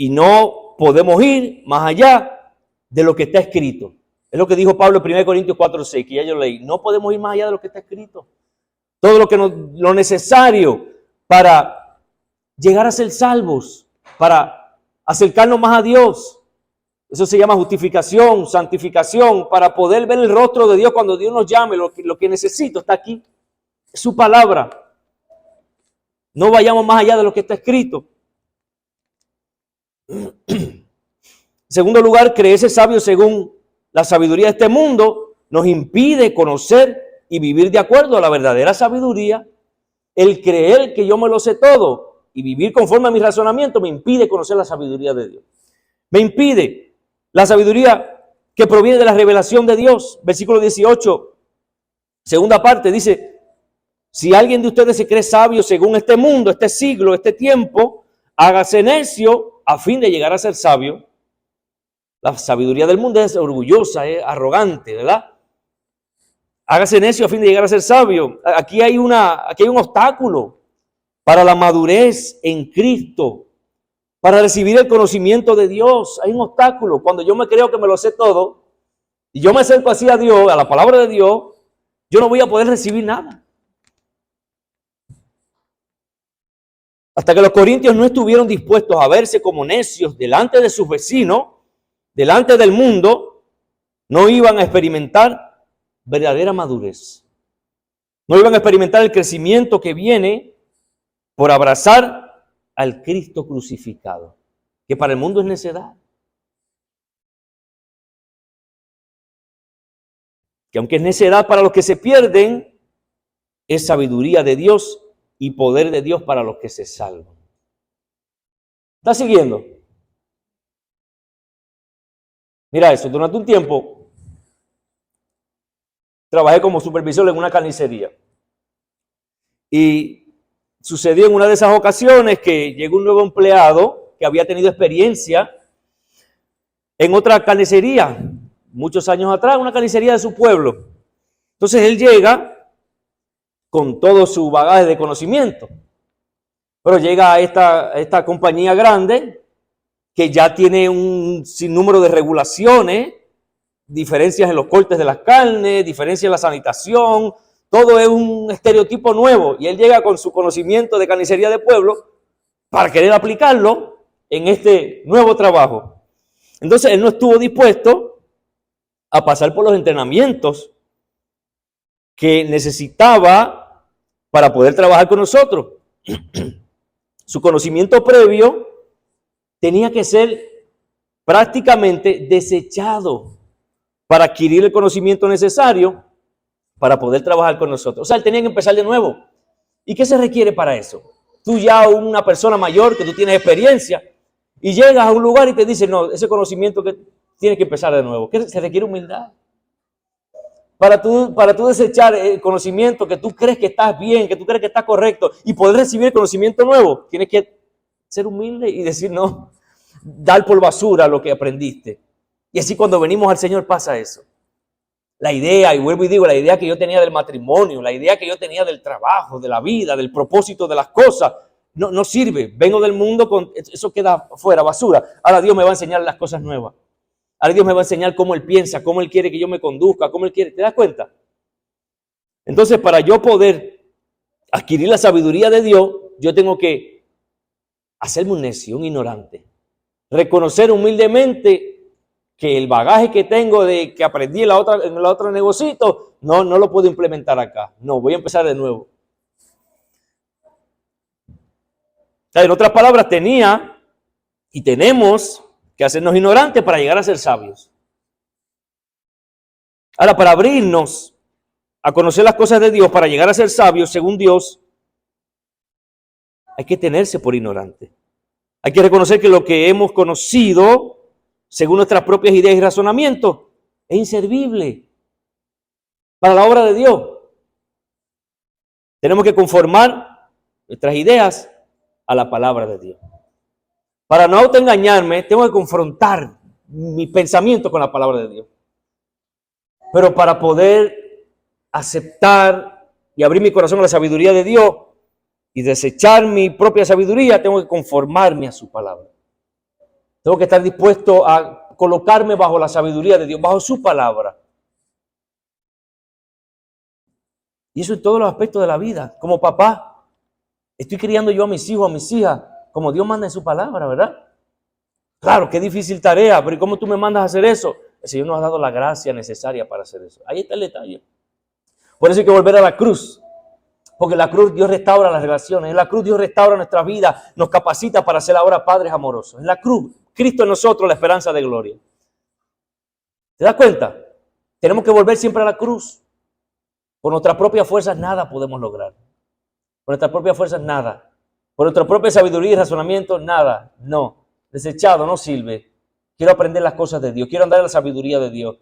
Y no podemos ir más allá de lo que está escrito. Es lo que dijo Pablo en 1 Corintios 4:6, que ya yo leí. No podemos ir más allá de lo que está escrito. Todo lo necesario para llegar a ser salvos, para acercarnos más a Dios. Eso se llama justificación, santificación, para poder ver el rostro de Dios cuando Dios nos llame. Lo que necesito está aquí, es su palabra. No vayamos más allá de lo que está escrito. En segundo lugar, creerse sabio según la sabiduría de este mundo nos impide conocer y vivir de acuerdo a la verdadera sabiduría. El creer que yo me lo sé todo y vivir conforme a mi razonamiento me impide conocer la sabiduría de Dios. Me impide la sabiduría que proviene de la revelación de Dios. Versículo 18, segunda parte, dice: si alguien de ustedes se cree sabio según este mundo, este siglo, este tiempo, hágase necio a fin de llegar a ser sabio. La sabiduría del mundo es orgullosa, es arrogante, ¿verdad? Hágase necio a fin de llegar a ser sabio. Aquí hay un obstáculo para la madurez en Cristo, para recibir el conocimiento de Dios. Hay un obstáculo. Cuando yo me creo que me lo sé todo y yo me acerco así a Dios, a la palabra de Dios, yo no voy a poder recibir nada. Hasta que los corintios no estuvieron dispuestos a verse como necios delante de sus vecinos, delante del mundo, no iban a experimentar verdadera madurez. No iban a experimentar el crecimiento que viene por abrazar al Cristo crucificado, que para el mundo es necedad. Que aunque es necedad para los que se pierden, es sabiduría de Dios y poder de Dios para los que se salvan. ¿Está siguiendo? Mira eso, durante un tiempo trabajé como supervisor en una carnicería. Y sucedió en una de esas ocasiones que llegó un nuevo empleado que había tenido experiencia en otra carnicería, muchos años atrás, una carnicería de su pueblo. Entonces él llega con todo su bagaje de conocimiento, pero llega a esta compañía grande que ya tiene un sinnúmero de regulaciones, diferencias en los cortes de las carnes, diferencias en la sanitación. Todo es un estereotipo nuevo y él llega con su conocimiento de carnicería de pueblo para querer aplicarlo en este nuevo trabajo. Entonces él no estuvo dispuesto a pasar por los entrenamientos que necesitaba para poder trabajar con nosotros. Su conocimiento previo tenía que ser prácticamente desechado para adquirir el conocimiento necesario para poder trabajar con nosotros. O sea, él tenía que empezar de nuevo. ¿Y qué se requiere para eso? Tú ya una persona mayor, que tú tienes experiencia, y llegas a un lugar y te dicen, no, ese conocimiento que tienes que empezar de nuevo. ¿Qué? Se requiere humildad. Para tú desechar el conocimiento que tú crees que estás bien, que tú crees que está correcto, y poder recibir conocimiento nuevo, tienes que ser humilde y decir, no, dar por basura lo que aprendiste. Y así cuando venimos al Señor pasa eso. La idea, y vuelvo y digo, la idea que yo tenía del matrimonio, la idea que yo tenía del trabajo, de la vida, del propósito de las cosas, no sirve. Vengo del mundo con eso, queda fuera, basura. Ahora Dios me va a enseñar las cosas nuevas. Ahora Dios me va a enseñar cómo Él piensa, cómo Él quiere que yo me conduzca, cómo Él quiere. ¿Te das cuenta? Entonces, para yo poder adquirir la sabiduría de Dios, yo tengo que hacerme un necio, un ignorante. Reconocer humildemente que el bagaje que tengo de que aprendí en el otro negocito, no lo puedo implementar acá. No, voy a empezar de nuevo. En otras palabras, tenía y tenemos que hacernos ignorantes para llegar a ser sabios. Ahora, para abrirnos a conocer las cosas de Dios, para llegar a ser sabios, según Dios, hay que tenerse por ignorante. Hay que reconocer que lo que hemos conocido, según nuestras propias ideas y razonamientos, es inservible para la obra de Dios. Tenemos que conformar nuestras ideas a la palabra de Dios. Para no autoengañarme, tengo que confrontar mi pensamiento con la palabra de Dios. Pero para poder aceptar y abrir mi corazón a la sabiduría de Dios y desechar mi propia sabiduría, tengo que conformarme a su palabra. Tengo que estar dispuesto a colocarme bajo la sabiduría de Dios, bajo su palabra. Y eso en todos los aspectos de la vida. Como papá, estoy criando yo a mis hijos, a mis hijas, como Dios manda en su palabra, ¿verdad? Claro, qué difícil tarea, pero ¿y cómo tú me mandas a hacer eso? El Señor nos ha dado la gracia necesaria para hacer eso. Ahí está el detalle. Por eso hay que volver a la cruz. Porque en la cruz Dios restaura las relaciones. En la cruz Dios restaura nuestra vida. Nos capacita para ser ahora padres amorosos. En la cruz, Cristo en nosotros, la esperanza de gloria. ¿Te das cuenta? Tenemos que volver siempre a la cruz. Por nuestras propias fuerzas nada podemos lograr. Por nuestras propias fuerzas nada. Por nuestra propia sabiduría y razonamiento nada. No. Desechado, no sirve. Quiero aprender las cosas de Dios. Quiero andar en la sabiduría de Dios.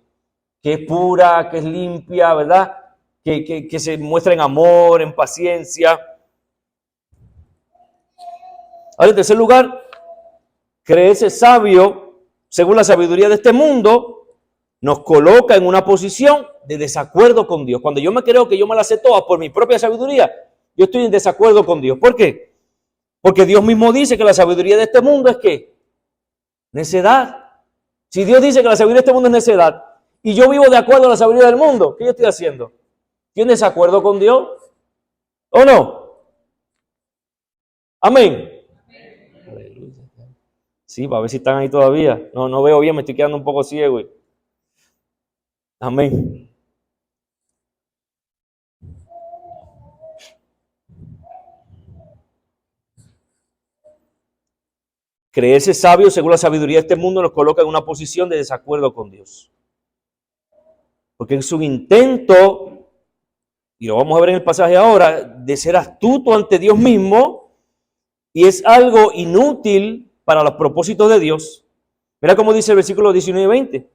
Que es pura, que es limpia, ¿verdad? Que se muestra en amor, en paciencia. Ahora, en tercer lugar, creerse sabio, según la sabiduría de este mundo, nos coloca en una posición de desacuerdo con Dios. Cuando yo me creo que yo me la sé toda por mi propia sabiduría, yo estoy en desacuerdo con Dios. ¿Por qué? Porque Dios mismo dice que la sabiduría de este mundo es ¿qué? Necedad. Si Dios dice que la sabiduría de este mundo es necedad y yo vivo de acuerdo a la sabiduría del mundo, ¿qué yo estoy haciendo? ¿Estoy en desacuerdo con Dios? ¿O no? Amén. Sí, para ver si están ahí todavía. No veo bien, me estoy quedando un poco ciego. Amén. Creerse sabio según la sabiduría de este mundo nos coloca en una posición de desacuerdo con Dios. Porque en su intento, y lo vamos a ver en el pasaje ahora, de ser astuto ante Dios mismo, y es algo inútil para los propósitos de Dios. Mira cómo dice el versículo 19 y 20.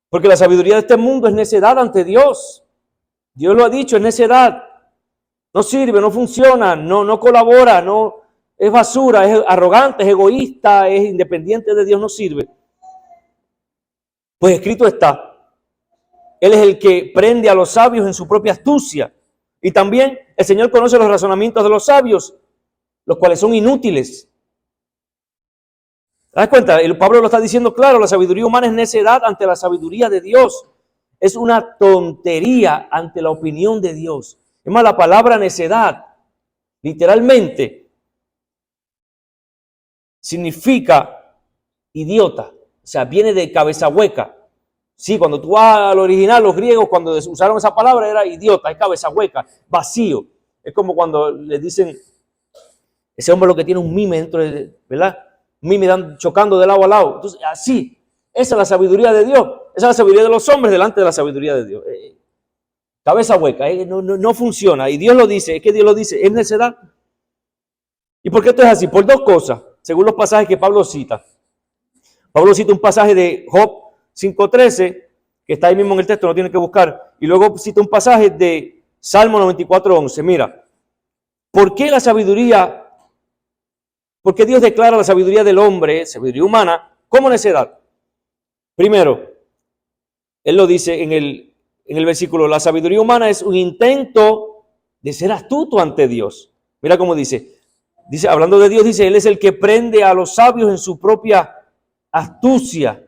Porque la sabiduría de este mundo es necedad ante Dios. Dios lo ha dicho, es necedad. No sirve, no funciona, no colabora, no es basura, es arrogante, es egoísta, es independiente de Dios, no sirve. Pues escrito está, Él es el que prende a los sabios en su propia astucia. Y también el Señor conoce los razonamientos de los sabios, los cuales son inútiles. ¿Te das cuenta? El Pablo lo está diciendo claro, la sabiduría humana es necedad ante la sabiduría de Dios. Es una tontería ante la opinión de Dios. Es más, la palabra necedad, literalmente, significa idiota. O sea, viene de cabeza hueca. Sí, cuando tú vas al original, los griegos, cuando usaron esa palabra, era idiota, es cabeza hueca, vacío. Es como cuando le dicen, ese hombre lo que tiene un mime dentro de, ¿verdad? Un mime chocando de lado a lado. Entonces, así, esa es la sabiduría de Dios. Esa es la sabiduría de los hombres delante de la sabiduría de Dios. Cabeza hueca, no funciona. Y Dios lo dice, es que Dios lo dice, es necedad. ¿Y por qué esto es así? Por dos cosas, según los pasajes que Pablo cita. Pablo cita un pasaje de Job 5:13, que está ahí mismo en el texto, no tiene que buscar. Y luego cita un pasaje de Salmo 94:11. Mira, ¿por qué la sabiduría? ¿Por qué Dios declara la sabiduría del hombre, sabiduría humana, como necedad? Primero, Él lo dice en el versículo, la sabiduría humana es un intento de ser astuto ante Dios. Mira cómo dice, hablando de Dios, dice, Él es el que prende a los sabios en su propia astucia.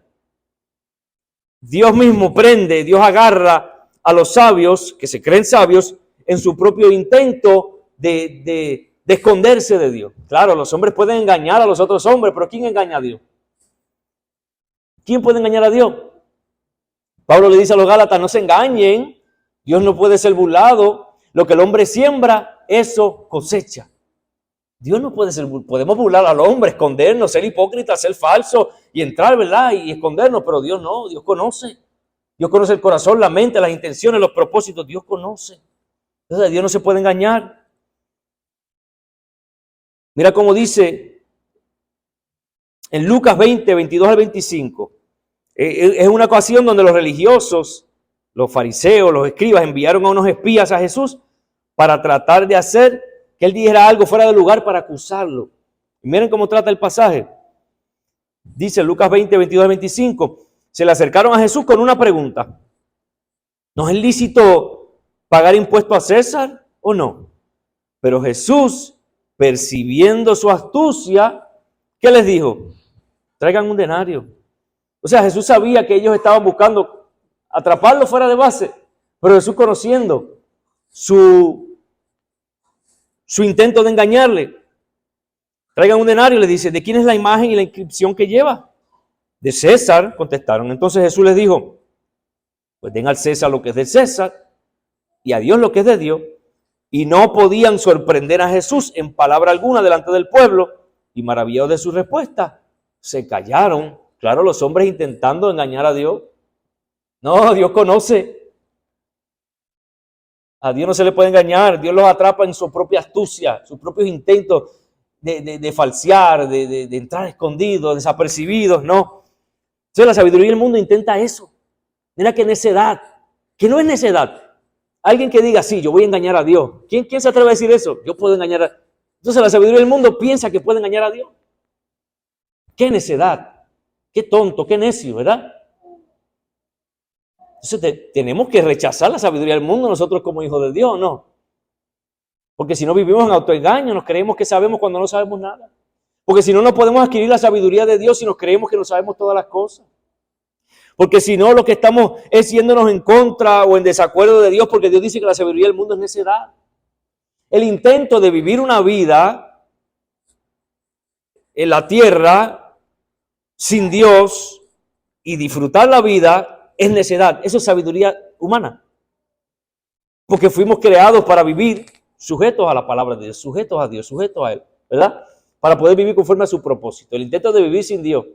Dios mismo prende, Dios agarra a los sabios, que se creen sabios, en su propio intento de esconderse de Dios. Claro, los hombres pueden engañar a los otros hombres, pero ¿quién engaña a Dios? ¿Quién puede engañar a Dios? Pablo le dice a los Gálatas, no se engañen, Dios no puede ser burlado, lo que el hombre siembra, eso cosecha. Dios no puede ser, podemos burlar al hombre, escondernos, ser hipócritas, ser falsos y entrar, ¿verdad? Y escondernos, pero Dios no, Dios conoce. Dios conoce el corazón, la mente, las intenciones, los propósitos, Dios conoce. Entonces Dios no se puede engañar. Mira cómo dice en Lucas 20, 22 al 25. Es una ocasión donde los religiosos, los fariseos, los escribas enviaron a unos espías a Jesús para tratar de hacer que él dijera algo fuera de lugar para acusarlo. Y miren cómo trata el pasaje. Dice Lucas 20, 22 al 25. Se le acercaron a Jesús con una pregunta. ¿No es lícito pagar impuesto a César o no? Pero Jesús, percibiendo su astucia, ¿qué les dijo? Traigan un denario. O sea, Jesús sabía que ellos estaban buscando atraparlo fuera de base, pero Jesús, conociendo su intento de engañarle, traigan un denario y le dice, ¿de quién es la imagen y la inscripción que lleva? De César, contestaron. Entonces Jesús les dijo, pues den al César lo que es de César y a Dios lo que es de Dios. Y no podían sorprender a Jesús en palabra alguna delante del pueblo, y maravillados de su respuesta, se callaron. Claro, los hombres intentando engañar a Dios. No, Dios conoce. A Dios no se le puede engañar. Dios los atrapa en su propia astucia, sus propios intentos de falsear, de entrar escondidos, desapercibidos. No. Entonces la sabiduría del mundo intenta eso. Mira qué necedad, que no es necedad. Alguien que diga, sí, yo voy a engañar a Dios. ¿Quién se atreve a decir eso? Yo puedo engañar a... Entonces la sabiduría del mundo piensa que puede engañar a Dios. Qué necedad, qué tonto, qué necio, ¿verdad? Entonces tenemos que rechazar la sabiduría del mundo nosotros como hijos de Dios, ¿no? Porque si no vivimos en autoengaño, nos creemos que sabemos cuando no sabemos nada. Porque si no, no podemos adquirir la sabiduría de Dios si nos creemos que no sabemos todas las cosas. Porque si no, lo que estamos es yéndonos en contra o en desacuerdo de Dios, porque Dios dice que la sabiduría del mundo es necedad. El intento de vivir una vida en la tierra sin Dios y disfrutar la vida es necedad. Eso es sabiduría humana. Porque fuimos creados para vivir sujetos a la palabra de Dios, sujetos a Dios, sujetos a Él, ¿verdad? Para poder vivir conforme a su propósito. El intento de vivir sin Dios.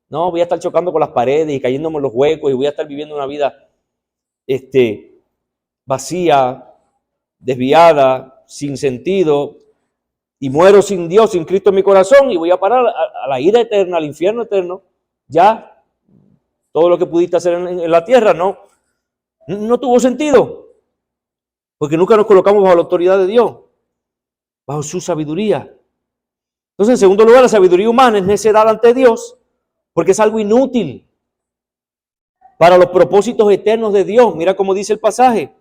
No, voy a estar chocando con las paredes y cayéndome en los huecos y voy a estar viviendo una vida vacía, desviada, sin sentido, y muero sin Dios, sin Cristo en mi corazón, y voy a parar a la ira eterna, al infierno eterno. Ya, todo lo que pudiste hacer en la tierra no tuvo sentido, porque nunca nos colocamos bajo la autoridad de Dios, bajo su sabiduría. Entonces, en segundo lugar, la sabiduría humana es necedad ante Dios, porque es algo inútil para los propósitos eternos de Dios. Mira cómo dice el pasaje.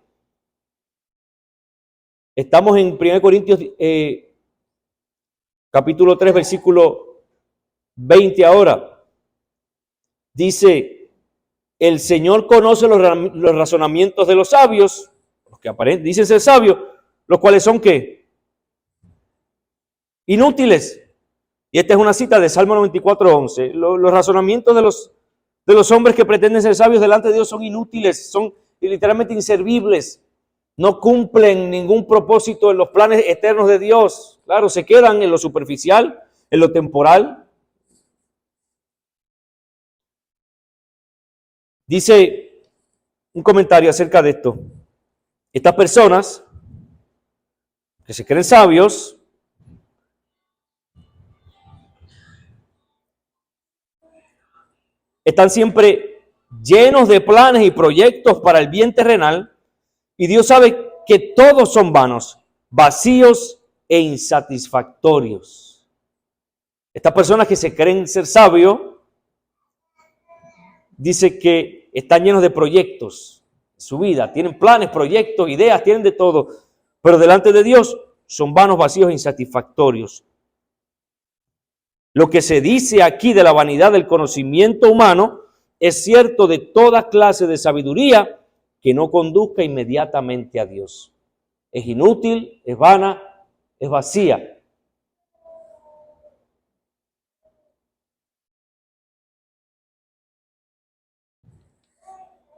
Estamos en 1 Corintios capítulo 3, versículo 20 ahora. Dice, el Señor conoce los razonamientos de los sabios, los que dicen ser sabios, los cuales son ¿qué? Inútiles. Y esta es una cita de Salmo 94:11. Los razonamientos de los hombres que pretenden ser sabios delante de Dios son inútiles, son literalmente inservibles. No cumplen ningún propósito en los planes eternos de Dios. Claro, se quedan en lo superficial, en lo temporal. Dice un comentario acerca de esto. Estas personas que se creen sabios están siempre llenos de planes y proyectos para el bien terrenal, y Dios sabe que todos son vanos, vacíos e insatisfactorios. Estas personas que se creen ser sabios, dice que están llenos de proyectos en su vida, tienen planes, proyectos, ideas, tienen de todo, pero delante de Dios son vanos, vacíos e insatisfactorios. Lo que se dice aquí de la vanidad del conocimiento humano es cierto de toda clase de sabiduría que no conduzca inmediatamente a Dios. Es inútil, es vana, es vacía.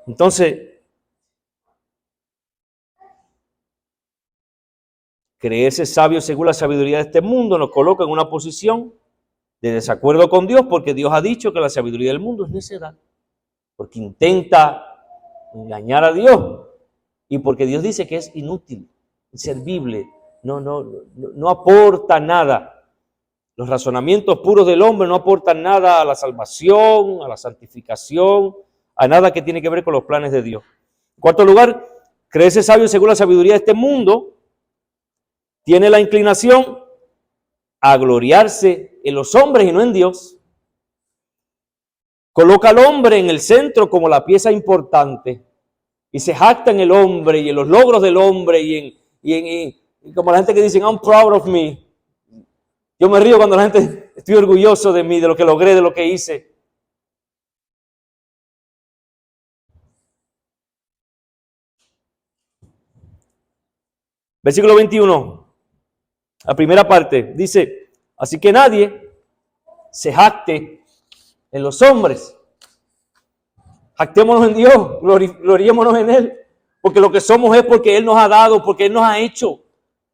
Entonces, creerse sabio según la sabiduría de este mundo nos coloca en una posición de desacuerdo con Dios, porque Dios ha dicho que la sabiduría del mundo es necedad, porque intenta engañar a Dios y porque Dios dice que es inútil, inservible, no aporta nada. Los razonamientos puros del hombre no aportan nada a la salvación, a la santificación, a nada que tiene que ver con los planes de Dios. En cuarto lugar, creerse sabio según la sabiduría de este mundo tiene la inclinación a gloriarse en los hombres y no en Dios. Coloca al hombre en el centro como la pieza importante y se jacta en el hombre y en los logros del hombre y como la gente que dice, I'm proud of me. Yo me río cuando la gente, estoy orgulloso de mí, de lo que logré, de lo que hice. Versículo 21, la primera parte, dice, así que nadie se jacte en los hombres. Jactémonos en Dios, gloriémonos en Él, porque lo que somos es porque Él nos ha dado, porque Él nos ha hecho.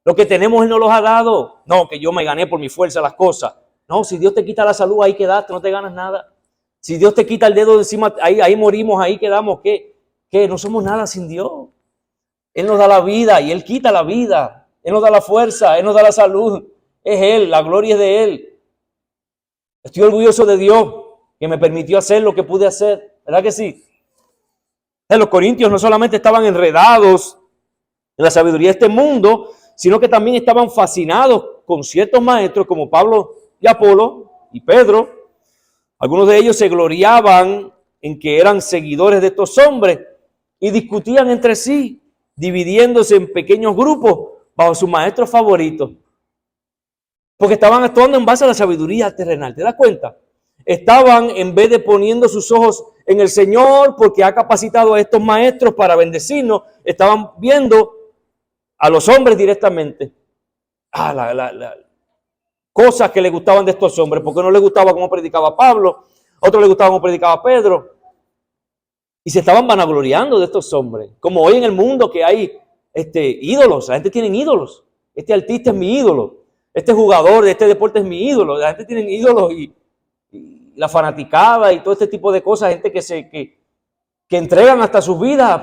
Lo que tenemos Él nos los ha dado. No, que yo me gané por mi fuerza las cosas. No, si Dios te quita la salud, ahí quedaste, no te ganas nada. Si Dios te quita el dedo de encima, ahí morimos, ahí quedamos. ¿Qué? No somos nada sin Dios. Él nos da la vida y Él quita la vida. Él nos da la fuerza, Él nos da la salud. Es Él, la gloria es de Él. Estoy orgulloso de Dios que me permitió hacer lo que pude hacer. ¿Verdad que sí? Los corintios no solamente estaban enredados en la sabiduría de este mundo, sino que también estaban fascinados con ciertos maestros como Pablo y Apolo y Pedro. Algunos de ellos se gloriaban en que eran seguidores de estos hombres y discutían entre sí, dividiéndose en pequeños grupos bajo sus maestros favoritos. Porque estaban actuando en base a la sabiduría terrenal. ¿Te das cuenta? Estaban, en vez de poniendo sus ojos en el Señor, porque ha capacitado a estos maestros para bendecirnos, estaban viendo a los hombres directamente. Cosas que le gustaban de estos hombres, porque no les gustaba cómo predicaba Pablo, a otros les gustaba cómo predicaba Pedro. Y se estaban vanagloriando de estos hombres. Como hoy en el mundo que hay ídolos, la gente tiene ídolos. Este artista es mi ídolo. Este jugador de este deporte es mi ídolo. La gente tiene ídolos y la fanaticada y todo este tipo de cosas. Gente que entregan hasta sus vidas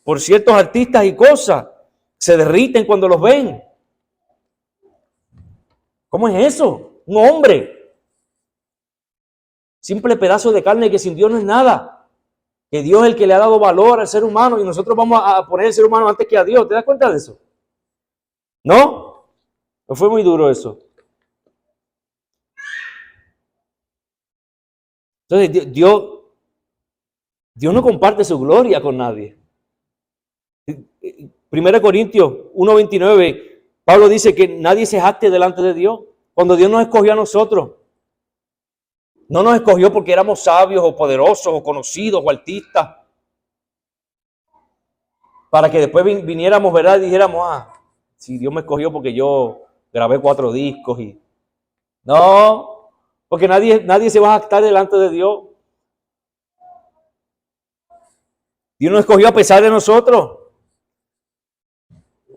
por ciertos artistas y cosas. Se derriten cuando los ven. ¿Cómo es eso? Un hombre. Simple pedazo de carne que sin Dios no es nada. Que Dios es el que le ha dado valor al ser humano y nosotros vamos a poner al ser humano antes que a Dios. ¿Te das cuenta de eso? ¿No? ¿No fue muy duro eso? Entonces Dios no comparte su gloria con nadie. 1 Corintios 1:29, Pablo dice que nadie se jacte delante de Dios. Cuando Dios nos escogió a nosotros, no nos escogió porque éramos sabios o poderosos o conocidos o artistas. Para que después viniéramos, ¿verdad? Y dijéramos, si Dios me escogió porque yo grabé 4 discos y... No, porque nadie se va a jactar delante de Dios. Dios nos escogió a pesar de nosotros.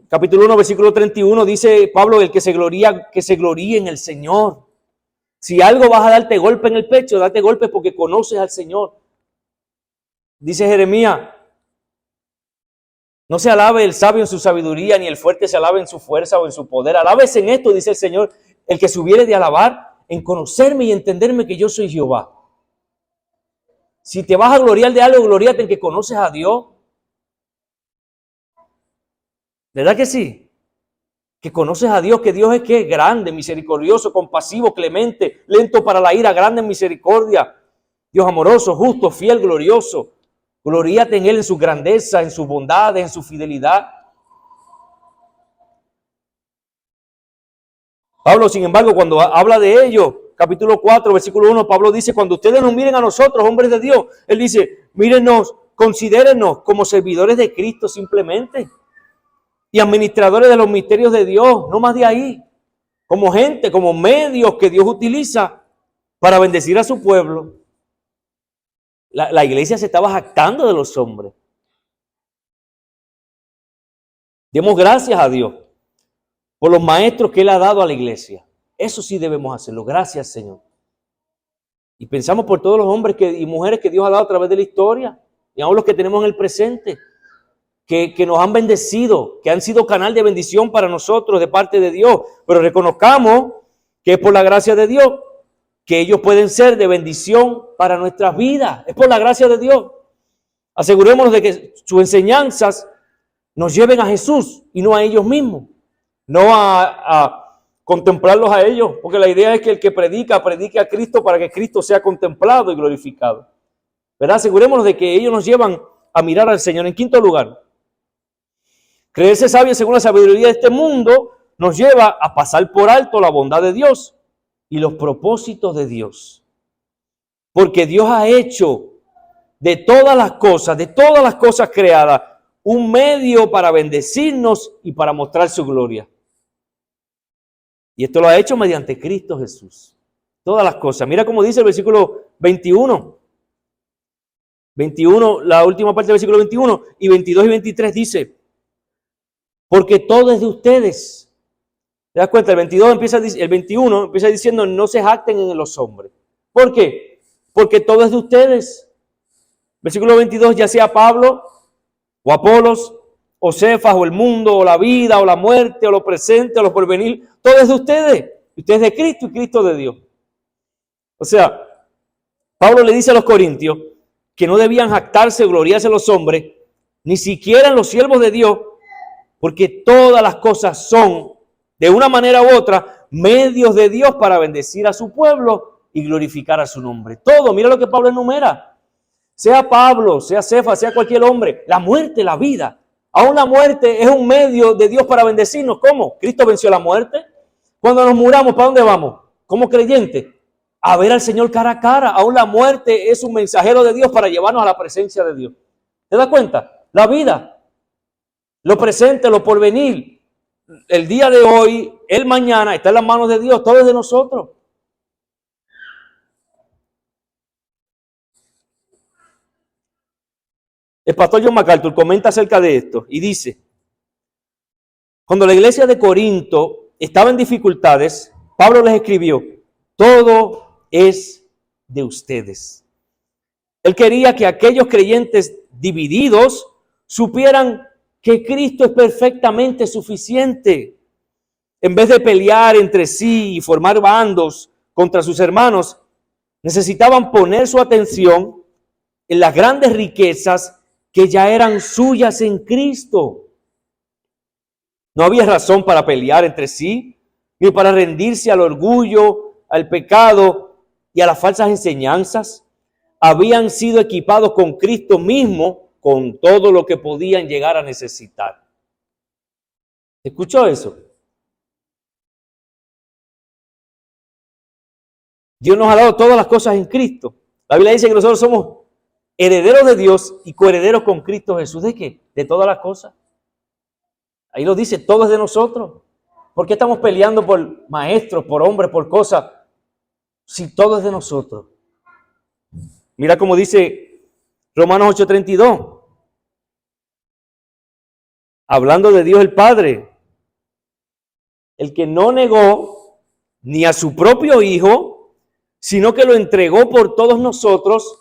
Capítulo 1, versículo 31, dice Pablo, el que se gloríe en el Señor. Si algo vas a darte golpe en el pecho, date golpe porque conoces al Señor. Dice Jeremías, no se alabe el sabio en su sabiduría, ni el fuerte se alabe en su fuerza o en su poder. Alábese en esto, dice el Señor, el que se hubiere de alabar, en conocerme y entenderme que yo soy Jehová. Si te vas a gloriar de algo, gloríate en que conoces a Dios. ¿Verdad que sí? Que conoces a Dios, que Dios es que es grande, misericordioso, compasivo, clemente, lento para la ira, grande en misericordia. Dios amoroso, justo, fiel, glorioso. Gloríate en Él, en su grandeza, en sus bondades, en su fidelidad. Pablo, sin embargo, cuando habla de ello, capítulo 4, versículo 1, Pablo dice, cuando ustedes nos miren a nosotros, hombres de Dios, él dice, mírennos, considérennos como servidores de Cristo simplemente y administradores de los misterios de Dios, no más de ahí, como gente, como medios que Dios utiliza para bendecir a su pueblo. La iglesia se estaba jactando de los hombres. Demos gracias a Dios por los maestros que Él ha dado a la iglesia. Eso sí debemos hacerlo. Gracias, Señor. Y pensamos por todos los hombres y mujeres que Dios ha dado a través de la historia y aún los que tenemos en el presente. que nos han bendecido, que han sido canal de bendición para nosotros de parte de Dios. Pero reconozcamos que es por la gracia de Dios que ellos pueden ser de bendición para nuestras vidas. Es por la gracia de Dios. Asegurémonos de que sus enseñanzas nos lleven a Jesús y no a ellos mismos. No a contemplarlos a ellos, porque la idea es que el que predica, predique a Cristo para que Cristo sea contemplado y glorificado. ¿Verdad? Asegurémonos de que ellos nos llevan a mirar al Señor. En quinto lugar, creerse sabio según la sabiduría de este mundo nos lleva a pasar por alto la bondad de Dios y los propósitos de Dios. Porque Dios ha hecho de todas las cosas creadas, un medio para bendecirnos y para mostrar su gloria. Y esto lo ha hecho mediante Cristo Jesús. Todas las cosas. Mira cómo dice el versículo 21. 21, la última parte del versículo 21 y 22 y 23 dice, porque todo es de ustedes. ¿Te das cuenta? El 21 empieza diciendo, no se jacten en los hombres. ¿Por qué? Porque todo es de ustedes. Versículo 22, ya sea Pablo o Apolos o Cefas o el mundo o la vida o la muerte o lo presente o lo porvenir, todo es de ustedes. Ustedes de Cristo y Cristo de Dios. O sea, Pablo le dice a los corintios que no debían jactarse o gloriarse los hombres, ni siquiera en los siervos de Dios, porque todas las cosas son, de una manera u otra, medios de Dios para bendecir a su pueblo y glorificar a su nombre. Todo, mira lo que Pablo enumera. Sea Pablo, sea Cefas, sea cualquier hombre, la muerte, la vida. Aún la muerte es un medio de Dios para bendecirnos. ¿Cómo? Cristo venció la muerte. Cuando nos muramos, ¿para dónde vamos? Como creyentes, a ver al Señor cara a cara. Aún la muerte es un mensajero de Dios para llevarnos a la presencia de Dios. ¿Te das cuenta? La vida, lo presente, lo porvenir, el día de hoy, el mañana, está en las manos de Dios, todo es de nosotros. El pastor John MacArthur comenta acerca de esto y dice, cuando la iglesia de Corinto estaba en dificultades, Pablo les escribió, todo es de ustedes. Él quería que aquellos creyentes divididos supieran que Cristo es perfectamente suficiente. En vez de pelear entre sí y formar bandos contra sus hermanos, necesitaban poner su atención en las grandes riquezas que ya eran suyas en Cristo. No había razón para pelear entre sí, ni para rendirse al orgullo, al pecado y a las falsas enseñanzas. Habían sido equipados con Cristo mismo, con todo lo que podían llegar a necesitar. ¿Escuchó eso? Dios nos ha dado todas las cosas en Cristo. La Biblia dice que nosotros somos herederos de Dios y coherederos con Cristo Jesús. ¿De qué? De todas las cosas. Ahí lo dice, todo es de nosotros. ¿Por qué estamos peleando por maestros, por hombres, por cosas? Si todo es de nosotros. Mira cómo dice Romanos 8:32. Hablando de Dios el Padre. El que no negó ni a su propio Hijo, sino que lo entregó por todos nosotros,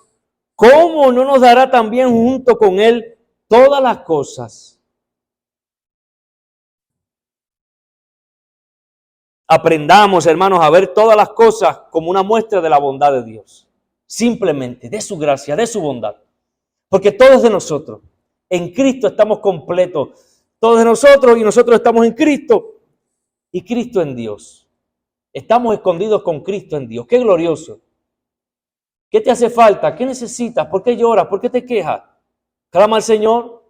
¿cómo no nos dará también junto con Él todas las cosas? Aprendamos, hermanos, a ver todas las cosas como una muestra de la bondad de Dios. Simplemente, de su gracia, de su bondad. Porque todo es de nosotros. En Cristo estamos completos. Todo es de nosotros y nosotros estamos en Cristo. Y Cristo en Dios. Estamos escondidos con Cristo en Dios. ¡Qué glorioso! ¿Qué te hace falta? ¿Qué necesitas? ¿Por qué lloras? ¿Por qué te quejas? Clama al Señor.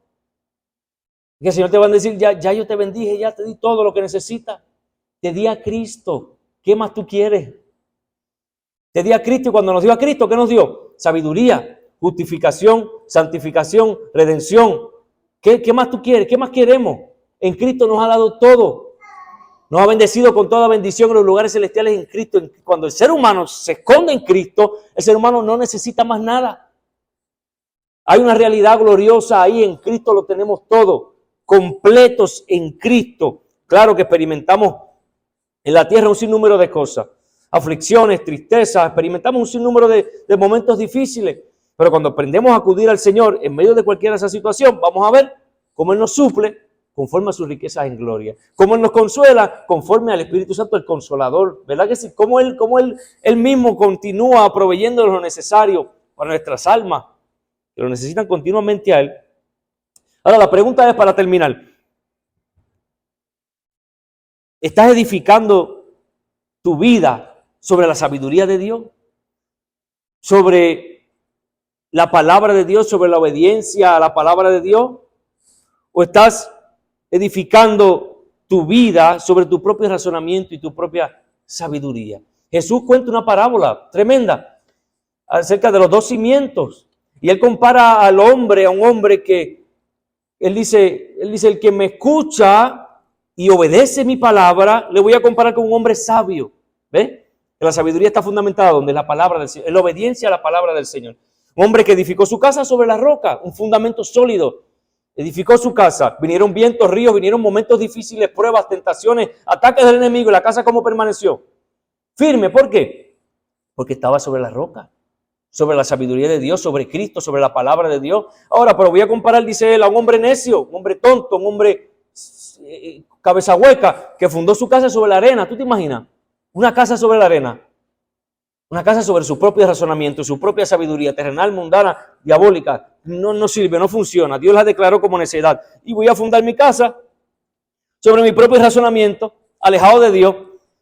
Que el Señor te va a decir, ya yo te bendije, ya te di todo lo que necesitas. Te di a Cristo. ¿Qué más tú quieres? Te di a Cristo y cuando nos dio a Cristo, ¿qué nos dio? Sabiduría, justificación, santificación, redención. ¿Qué más tú quieres? ¿Qué más queremos? En Cristo nos ha dado todo. Nos ha bendecido con toda bendición en los lugares celestiales en Cristo. Cuando el ser humano se esconde en Cristo, el ser humano no necesita más nada. Hay una realidad gloriosa ahí, en Cristo lo tenemos todo. Completos en Cristo. Claro que experimentamos en la tierra un sinnúmero de cosas. Aflicciones, tristezas, experimentamos un sinnúmero de momentos difíciles. Pero cuando aprendemos a acudir al Señor en medio de cualquiera de esa situación, vamos a ver Como Él nos suple, conforme a sus riquezas en gloria. Como Él nos consuela, conforme al Espíritu Santo, el Consolador. ¿Verdad que sí? Como Él mismo continúa proveyendo lo necesario para nuestras almas, que lo necesitan continuamente a Él. Ahora, la pregunta es para terminar. ¿Estás edificando tu vida sobre la sabiduría de Dios? ¿Sobre la palabra de Dios? ¿Sobre la obediencia a la palabra de Dios? ¿O estás edificando tu vida sobre tu propio razonamiento y tu propia sabiduría? Jesús cuenta una parábola tremenda acerca de los dos cimientos. Y Él compara a un hombre que, Él dice, el que me escucha y obedece mi palabra, le voy a comparar con un hombre sabio. ¿Ve? Que la sabiduría está fundamentada donde la palabra del Señor, en la obediencia a la palabra del Señor. Un hombre que edificó su casa sobre la roca, un fundamento sólido. Edificó su casa, vinieron vientos, ríos, vinieron momentos difíciles, pruebas, tentaciones, ataques del enemigo, y la casa ¿cómo permaneció? Firme. ¿Por qué? Porque estaba sobre la roca, sobre la sabiduría de Dios, sobre Cristo, sobre la palabra de Dios. Ahora, pero voy a comparar, dice él, a un hombre necio, un hombre tonto, un hombre cabeza hueca, que fundó su casa sobre la arena. ¿Tú te imaginas? Una casa sobre la arena. Una casa sobre su propio razonamiento, su propia sabiduría terrenal, mundana, diabólica. No sirve, no funciona. Dios la declaró como necedad. Y voy a fundar mi casa sobre mi propio razonamiento, alejado de Dios.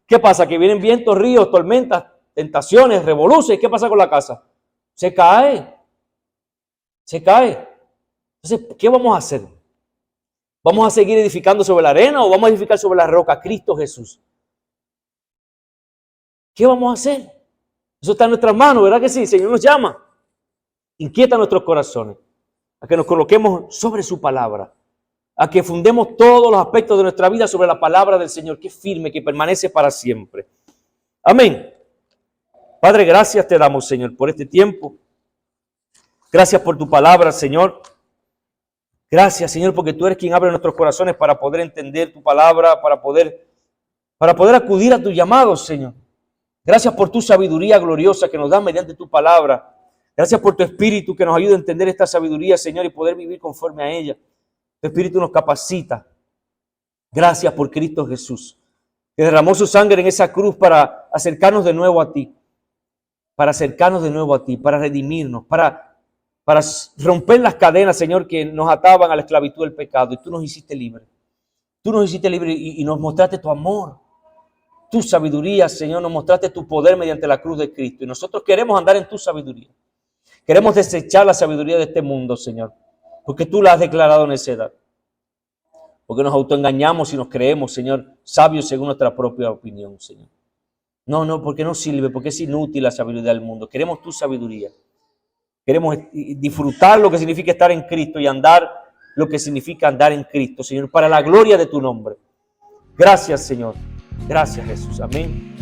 ¿Qué pasa? Que vienen vientos, ríos, tormentas, tentaciones, revoluciones. ¿Qué pasa con la casa? Se cae. Se cae. Entonces, ¿qué vamos a hacer? ¿Vamos a seguir edificando sobre la arena o vamos a edificar sobre la roca? Cristo Jesús. ¿Qué vamos a hacer? Eso está en nuestras manos, ¿verdad que sí? El Señor nos llama. Inquieta nuestros corazones a que nos coloquemos sobre su palabra, a que fundemos todos los aspectos de nuestra vida sobre la palabra del Señor, que es firme, que permanece para siempre. Amén. Padre, gracias te damos, Señor, por este tiempo. Gracias por tu palabra, Señor. Gracias, Señor, porque tú eres quien abre nuestros corazones para poder entender tu palabra, para poder acudir a tu llamado, Señor. Gracias por tu sabiduría gloriosa que nos das mediante tu palabra. Gracias por tu Espíritu que nos ayuda a entender esta sabiduría, Señor, y poder vivir conforme a ella. Tu Espíritu nos capacita. Gracias por Cristo Jesús, que derramó su sangre en esa cruz para acercarnos de nuevo a ti. Para acercarnos de nuevo a ti, para redimirnos, para romper las cadenas, Señor, que nos ataban a la esclavitud del pecado. Y tú nos hiciste libres. Tú nos hiciste libres y nos mostraste tu amor. Tu sabiduría, Señor, nos mostraste tu poder mediante la cruz de Cristo. Y nosotros queremos andar en tu sabiduría. Queremos desechar la sabiduría de este mundo, Señor. Porque tú la has declarado necedad. Porque nos autoengañamos y nos creemos, Señor, sabios según nuestra propia opinión, Señor. No, porque no sirve, porque es inútil la sabiduría del mundo. Queremos tu sabiduría. Queremos disfrutar lo que significa estar en Cristo y andar lo que significa andar en Cristo, Señor, para la gloria de tu nombre. Gracias, Señor. Gracias, Jesús. Amén.